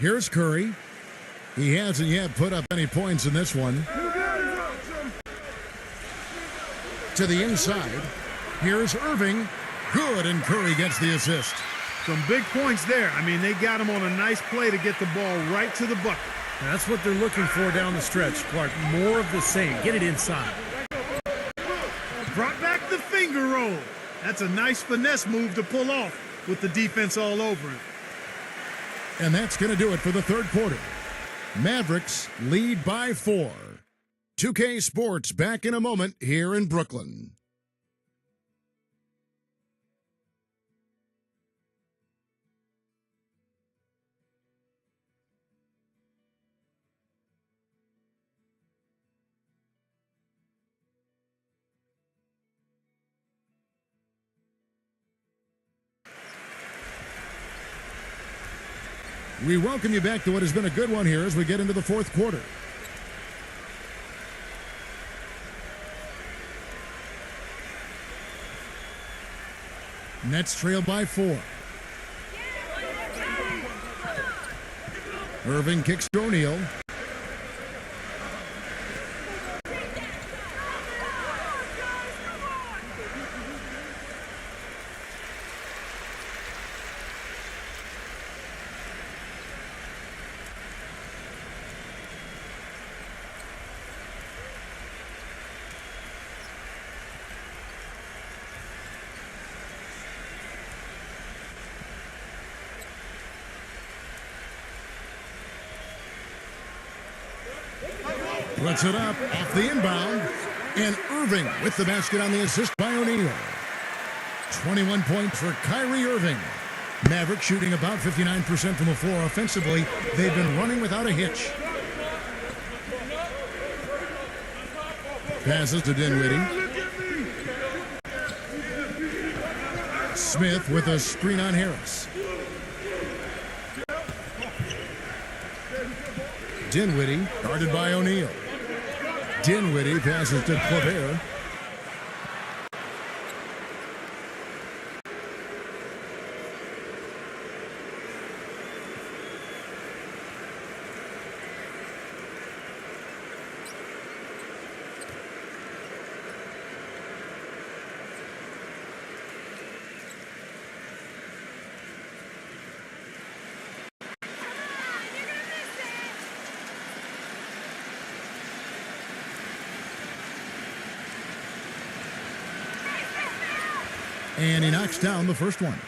Here's Curry. He hasn't yet put up any points in this one. To the inside. Here's Irving. Good, and Curry gets the assist. Some big points there. I mean, they got him on a nice play to get the ball right to the bucket. That's what they're looking for down the stretch, Clark. More of the same. Get it inside. Brought back the finger roll. That's a nice finesse move to pull off with the defense all over him. And that's going to do it for the third quarter. Mavericks lead by 4. 2K Sports back in a moment here in Brooklyn. We welcome you back to what has been a good one here as we get into the fourth quarter. Nets trail by 4. Irving kicks to O'Neal. Puts it up off the inbound. And Irving with the basket on the assist by O'Neal. 21 points for Kyrie Irving. Mavericks shooting about 59% from the floor offensively. They've been running without a hitch. Passes to Dinwiddie. Smith with a screen on Harris. Dinwiddie guarded by O'Neal. Dinwiddie passes to Claver. And he knocks down the first one.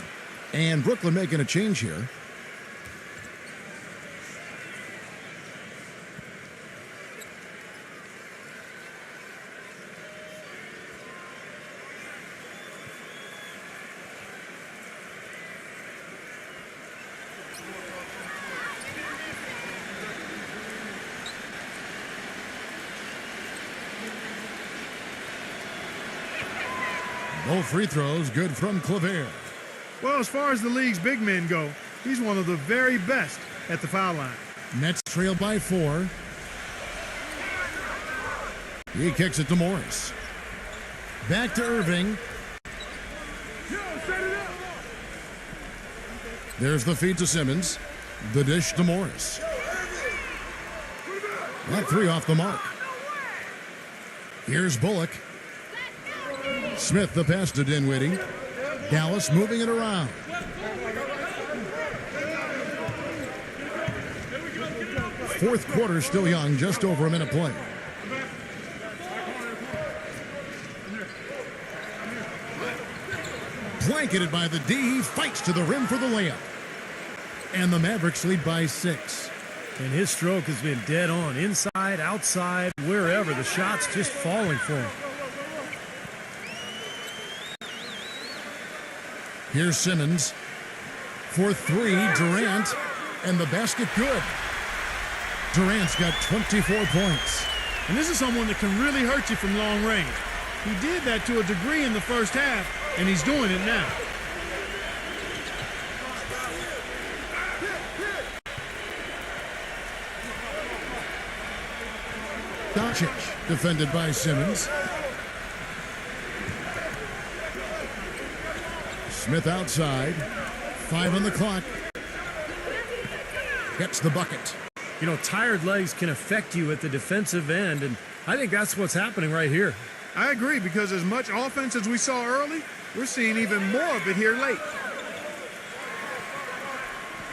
And Brooklyn making a change here. Both free throws good from Claver. Well, as far as the league's big men go, he's one of the very best at the foul line. Nets trail by 4. He kicks it to Morris. Back to Irving. There's the feed to Simmons. The dish to Morris. That 3 off the mark. Here's Bullock. Smith the pass to Dinwiddie. Dallas moving it around. Fourth quarter still young, just over a minute play. Blanketed by the D, he fights to the rim for the layup. And the Mavericks lead by 6. And his stroke has been dead on. Inside, outside, wherever. The shot's just falling for him. Here's Simmons for 3, Durant, and the basket good. Durant's got 24 points. And this is someone that can really hurt you from long range. He did that to a degree in the first half, and he's doing it now. Doncic defended by Simmons. Smith outside. 5 on the clock. Gets the bucket. You know, tired legs can affect you at the defensive end, and I think that's what's happening right here. I agree, because as much offense as we saw early, we're seeing even more of it here late.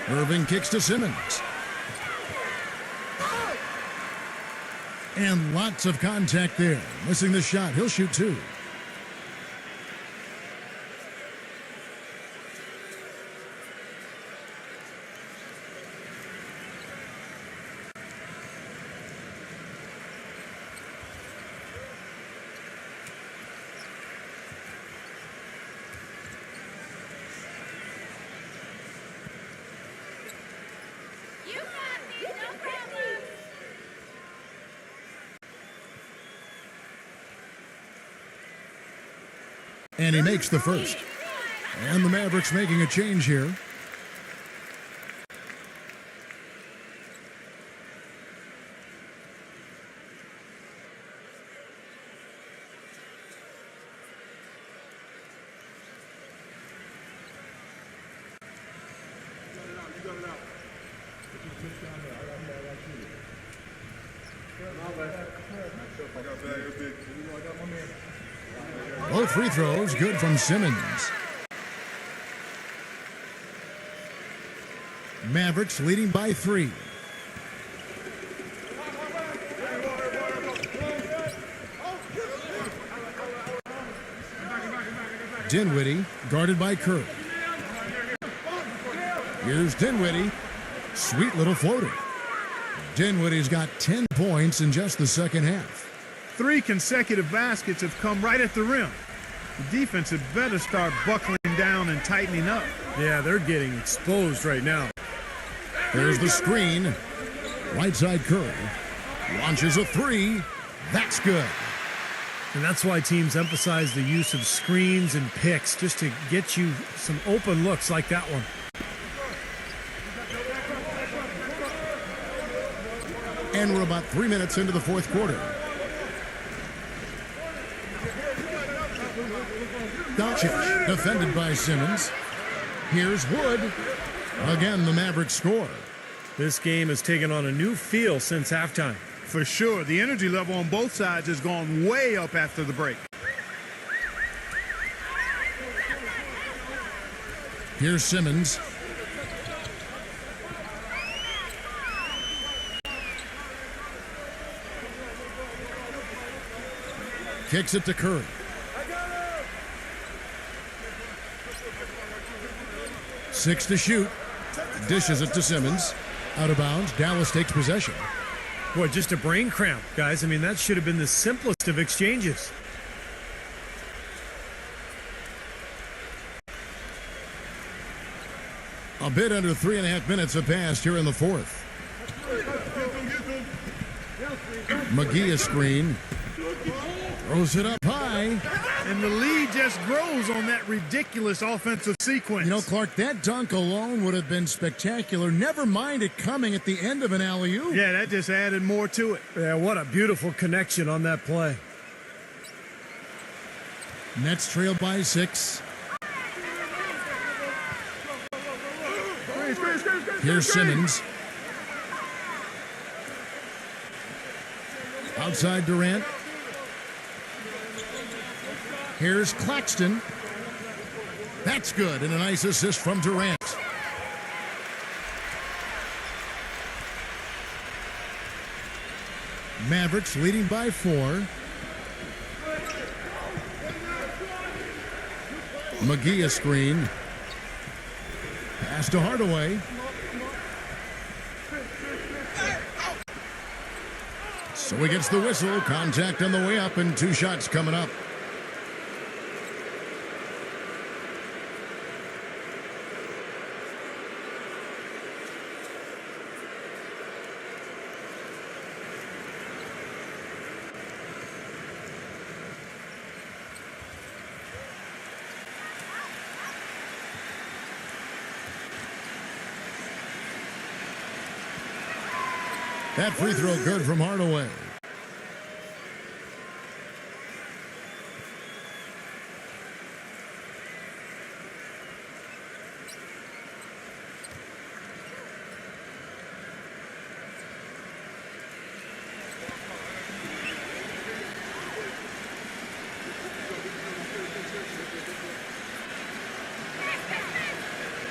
Irving kicks to Simmons. And lots of contact there. Missing the shot. He'll shoot 2. And he makes the first. And the Mavericks making a change here. Both free throws good from Simmons. Mavericks leading by 3. Dinwiddie guarded by Kerr. Here's Dinwiddie. Sweet little floater. Dinwiddie's got 10 points in just the second half. 3 consecutive baskets have come right at the rim. The defense had better start buckling down and tightening up. Yeah, they're getting exposed right now. There's the screen. Right side Curry. Launches a 3. That's good. And that's why teams emphasize the use of screens and picks, just to get you some open looks like that one. And we're about 3 minutes into the fourth quarter. Doncic defended by Simmons. Here's Wood. Again, the Mavericks score. This game has taken on a new feel since halftime. For sure, the energy level on both sides has gone way up after the break. Here's Simmons. Kicks it to Curry. Six to shoot. Dishes it to Simmons. Out of bounds. Dallas takes possession. Boy, just a brain cramp, guys. I mean, that should have been the simplest of exchanges. A bit under 3.5 minutes have passed here in the fourth. McGee a screen. Throws it up high. And the lead just grows on that ridiculous offensive sequence. You know, Clark, that dunk alone would have been spectacular. Never mind it coming at the end of an alley-oop. Yeah, that just added more to it. Yeah, what a beautiful connection on that play. Nets trail by 6. Here's Simmons. Outside Durant. Here's Claxton. That's good, and a nice assist from Durant. Mavericks leading by 4. McGee a screen. Pass to Hardaway. So he gets the whistle. Contact on the way up, and 2 shots coming up. That free throw good from Hardaway.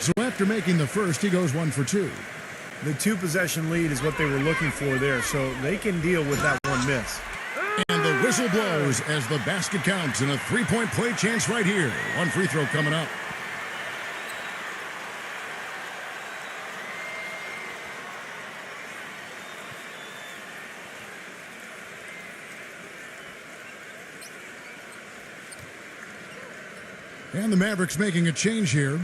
So after making the first, he goes 1 for 2. The 2-possession lead is what they were looking for there, so they can deal with that one miss. And the whistle blows as the basket counts, and a 3-point play chance right here. 1 free throw coming up. And the Mavericks making a change here.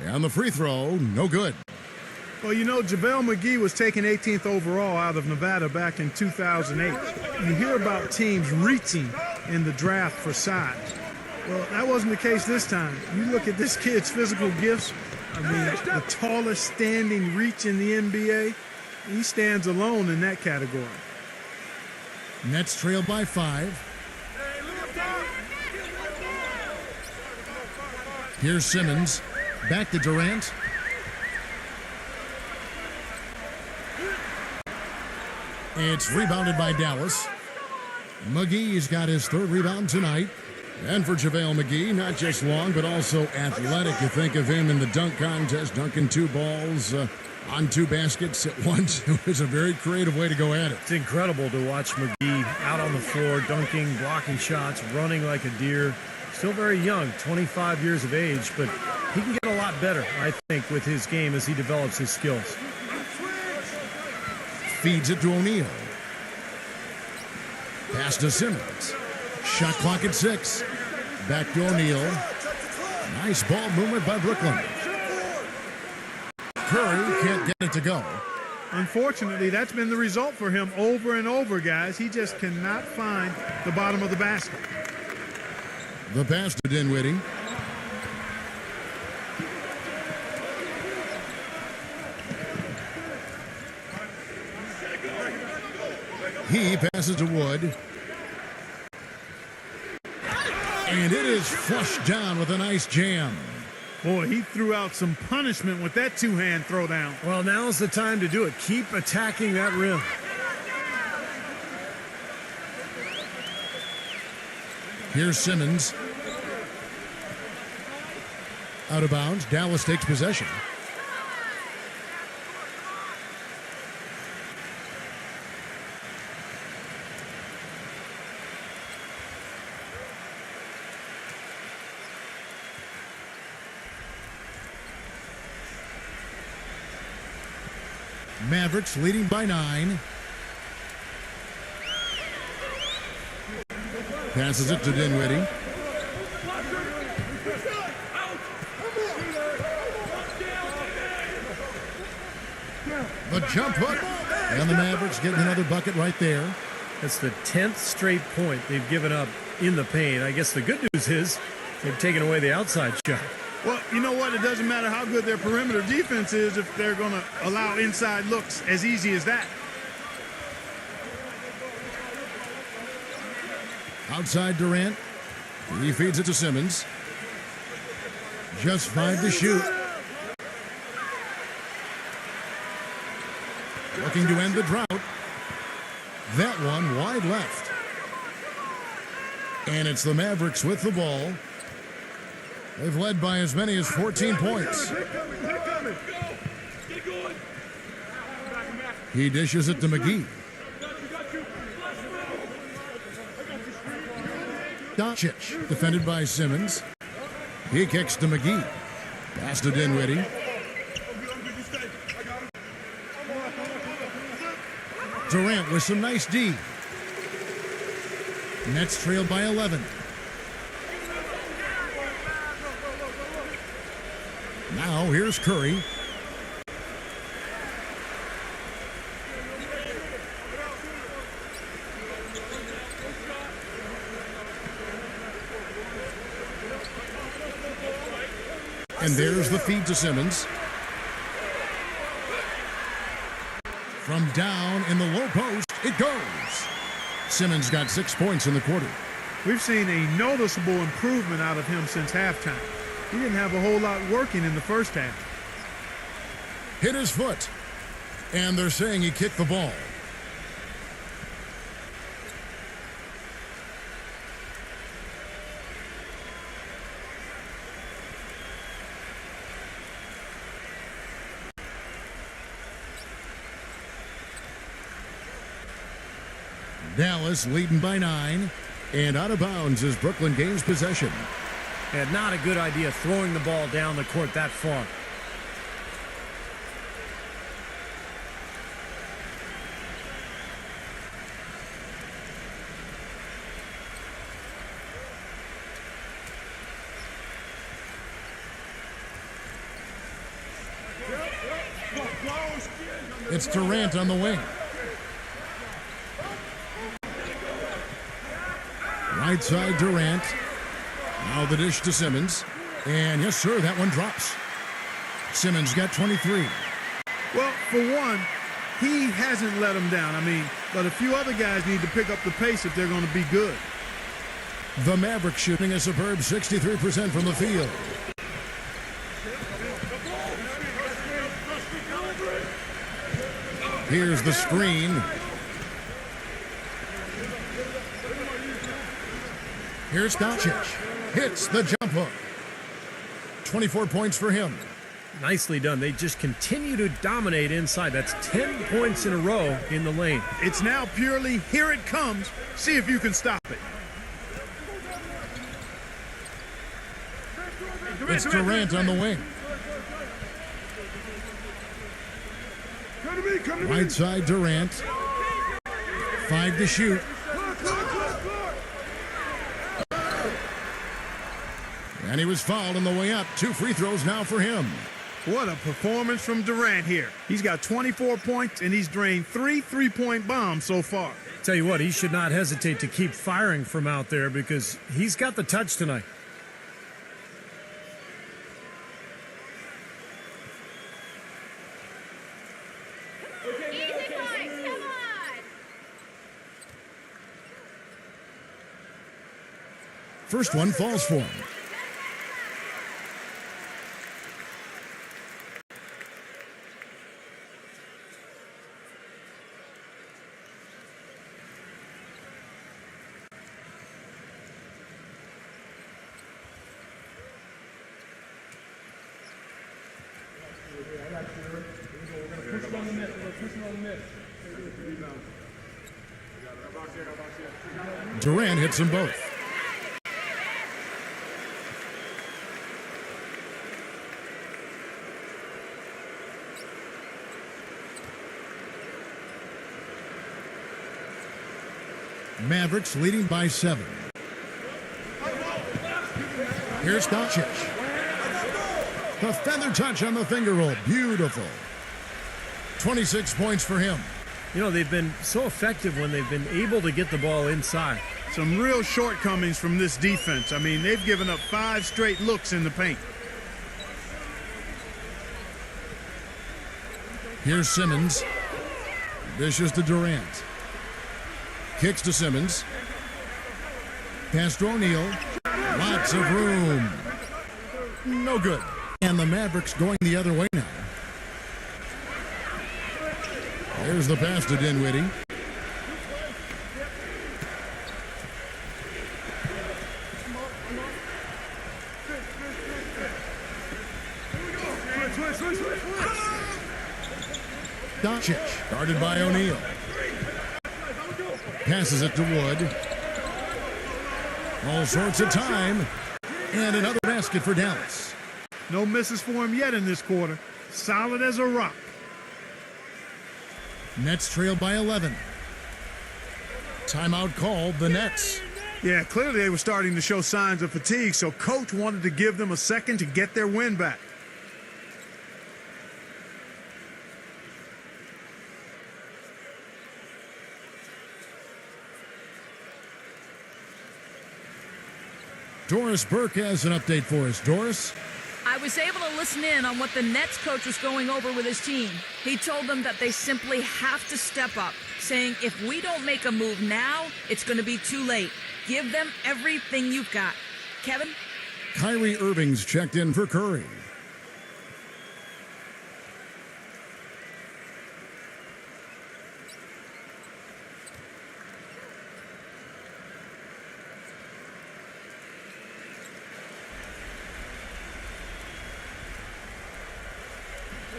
And the free throw, no good. Well, you know, JaVale McGee was taken 18th overall out of Nevada back in 2008. You hear about teams reaching in the draft for size. Well, that wasn't the case this time. You look at this kid's physical gifts. I mean, the tallest standing reach in the NBA. He stands alone in that category. Nets trail by 5. Here's Simmons. Back to Durant. It's rebounded by Dallas. McGee's got his 3rd rebound tonight. And for JaVale McGee, not just long, but also athletic. You think of him in the dunk contest, dunking 2 balls on 2 baskets at once. It was a very creative way to go at it. It's incredible to watch McGee out on the floor, dunking, blocking shots, running like a deer. Still very young, 25 years of age, but he can get a lot better, I think, with his game as he develops his skills. Feeds it to O'Neal. Pass to Simmons. Shot clock at 6. Back to O'Neal. Nice ball movement by Brooklyn. Curry can't get it to go. Unfortunately, that's been the result for him over and over, guys. He just cannot find the bottom of the basket. The pass to Dinwiddie. He passes to Wood. And it is flushed down with a nice jam. Boy, he threw out some punishment with that two-hand throwdown. Well, now's the time to do it. Keep attacking that rim. Here's Simmons. Out of bounds. Dallas takes possession. Mavericks leading by 9. Passes it to Dinwiddie. The jump hook. And the Mavericks getting another bucket right there. That's the 10th straight point they've given up in the paint. I guess the good news is they've taken away the outside shot. Well, you know what? It doesn't matter how good their perimeter defense is if they're going to allow inside looks as easy as that. Outside Durant. He feeds it to Simmons. Just 5 to shoot. Looking to end the drought. That one wide left. And it's the Mavericks with the ball. They've led by as many as 14 points. He dishes it to McGee. Doncic, defended by Simmons. He kicks to McGee. Pass to Dinwiddie. Durant with some nice D. Nets trailed by 11. Now here's Curry. And there's the feed to Simmons. From down in the low post, it goes. Simmons got 6 points in the quarter. We've seen a noticeable improvement out of him since halftime. He didn't have a whole lot working in the first half. Hit his foot. And they're saying he kicked the ball. Dallas leading by 9. And out of bounds as Brooklyn gains possession. And not a good idea throwing the ball down the court that far. It's Durant on the wing. Right side Durant. Now the dish to Simmons. And yes, sir, that one drops. Simmons got 23. Well, for one, he hasn't let him down. But a few other guys need to pick up the pace if they're going to be good. The Mavericks shooting a superb 63% from the field. Here's the screen. Here's Doncic. Hits the jump hook. 24 points for him. Nicely done. They just continue to dominate inside. That's 10 points in a row in the lane. It's now purely here it comes. See if you can stop it. It's Durant on the wing. Right side, Durant. 5 to shoot. And he was fouled on the way up. 2 free throws now for him. What a performance from Durant here. He's got 24 points, and he's drained 3 3-point bombs so far. Tell you what, he should not hesitate to keep firing from out there because he's got the touch tonight. First one falls for him. Durant hits them both. Mavericks leading by 7. Here's Doncic. The feather touch on the finger roll. Beautiful. 26 points for him. You know, they've been so effective when they've been able to get the ball inside. Some real shortcomings from this defense. I mean, they've given up 5 straight looks in the paint. Here's Simmons. Dishes to Durant. Kicks to Simmons. Pass to O'Neal. Lots of room. No good. And the Mavericks going the other way now. There's the pass to Dinwiddie. Doncic, guarded by O'Neal. Passes it to Wood. All sorts of time. And another basket for Dallas. No misses for him yet in this quarter. Solid as a rock. Nets trail by 11. Timeout called, the Nets. Yeah, clearly they were starting to show signs of fatigue, so coach wanted to give them a second to get their win back. Doris Burke has an update for us. Doris? I was able to listen in on what the Nets coach was going over with his team. He told them that they simply have to step up, saying if we don't make a move now, it's going to be too late. Give them everything you've got. Kevin? Kyrie Irving's checked in for Curry.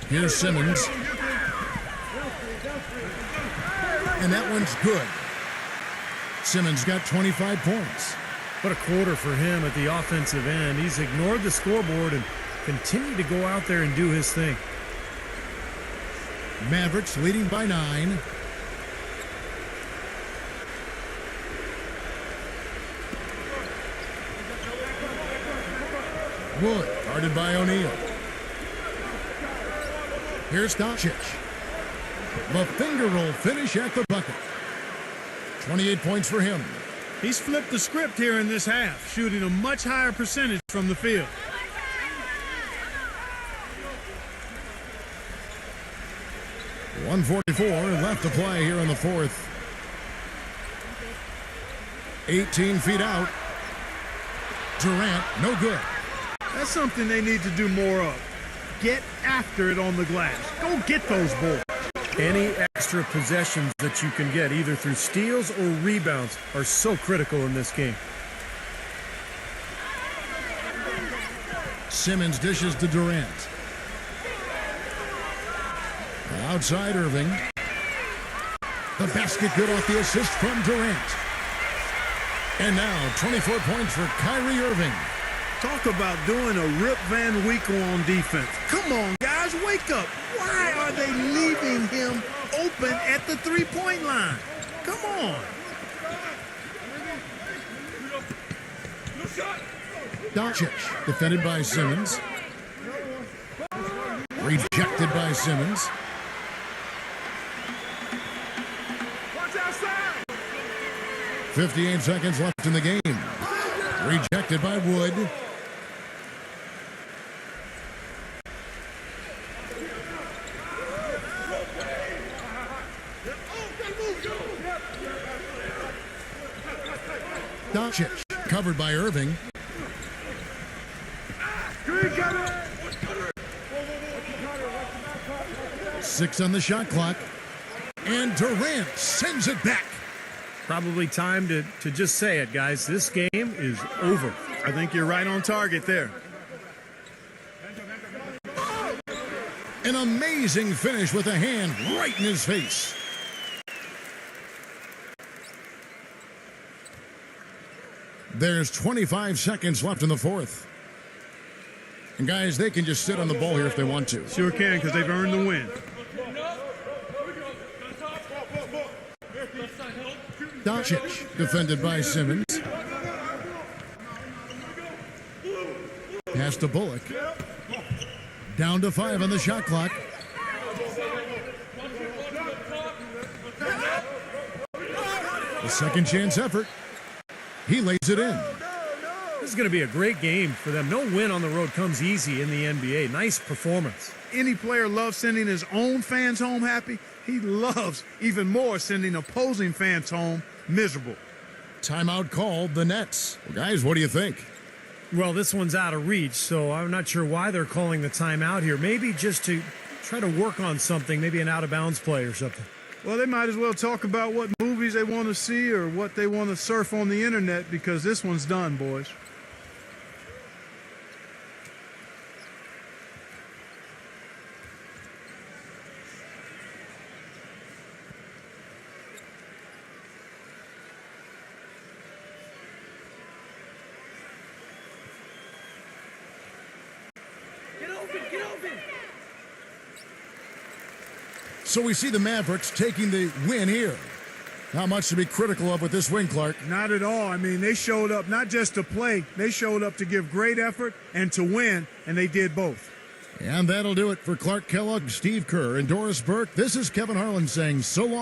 Here's Simmons. And that one's good. Simmons got 25 points. What a quarter for him at the offensive end. He's ignored the scoreboard and continued to go out there and do his thing. Mavericks leading by 9. Wood, guarded by O'Neal. Here's Doncic. The finger roll finish at the bucket. 28 points for him. He's flipped the script here in this half, shooting a much higher percentage from the field. .144 left to play here in the fourth. 18 feet out. Durant, no good. That's something they need to do more of. Get after it on the glass. Go get those balls. Any extra possessions that you can get, either through steals or rebounds, are so critical in this game. Simmons dishes to Durant. Outside Irving. The basket good off the assist from Durant. And now 24 points for Kyrie Irving. Talk about doing a Rip Van Winkle on defense. Come on, guys, wake up. Why are they leaving him open at the three-point line? Come on. Doncic, defended by Simmons. Rejected by Simmons. Watch outside. 58 seconds left in the game. Rejected by Wood. Doncic, covered by Irving. Green cover. 6 on the shot clock. And Durant sends it back. Probably time to just say it, guys. This game is over. I think you're right on target there. An amazing finish with a hand right in his face. There's 25 seconds left in the fourth. And guys, they can just sit on the ball here if they want to. Sure can, because they've earned the win. Doncic, defended by Simmons. Pass to Bullock. Down to 5 on the shot clock. The second chance effort. He lays it in. This is going to be a great game for them. No win on the road comes easy in the NBA. Nice performance. Any player loves sending his own fans home happy. He loves even more sending opposing fans home miserable. Timeout called the Nets. Well, guys, what do you think? Well, this one's out of reach, so I'm not sure why they're calling the timeout here. Maybe just to try to work on something, maybe an out-of-bounds play or something. Well, they might as well talk about what movies they want to see or what they want to surf on the internet, because this one's done, boys. So we see the Mavericks taking the win here. Not much to be critical of with this win, Clark. Not at all. I mean, they showed up not just to play, they showed up to give great effort and to win, and they did both. And that'll do it for Clark Kellogg, Steve Kerr, and Doris Burke. This is Kevin Harlan saying so long.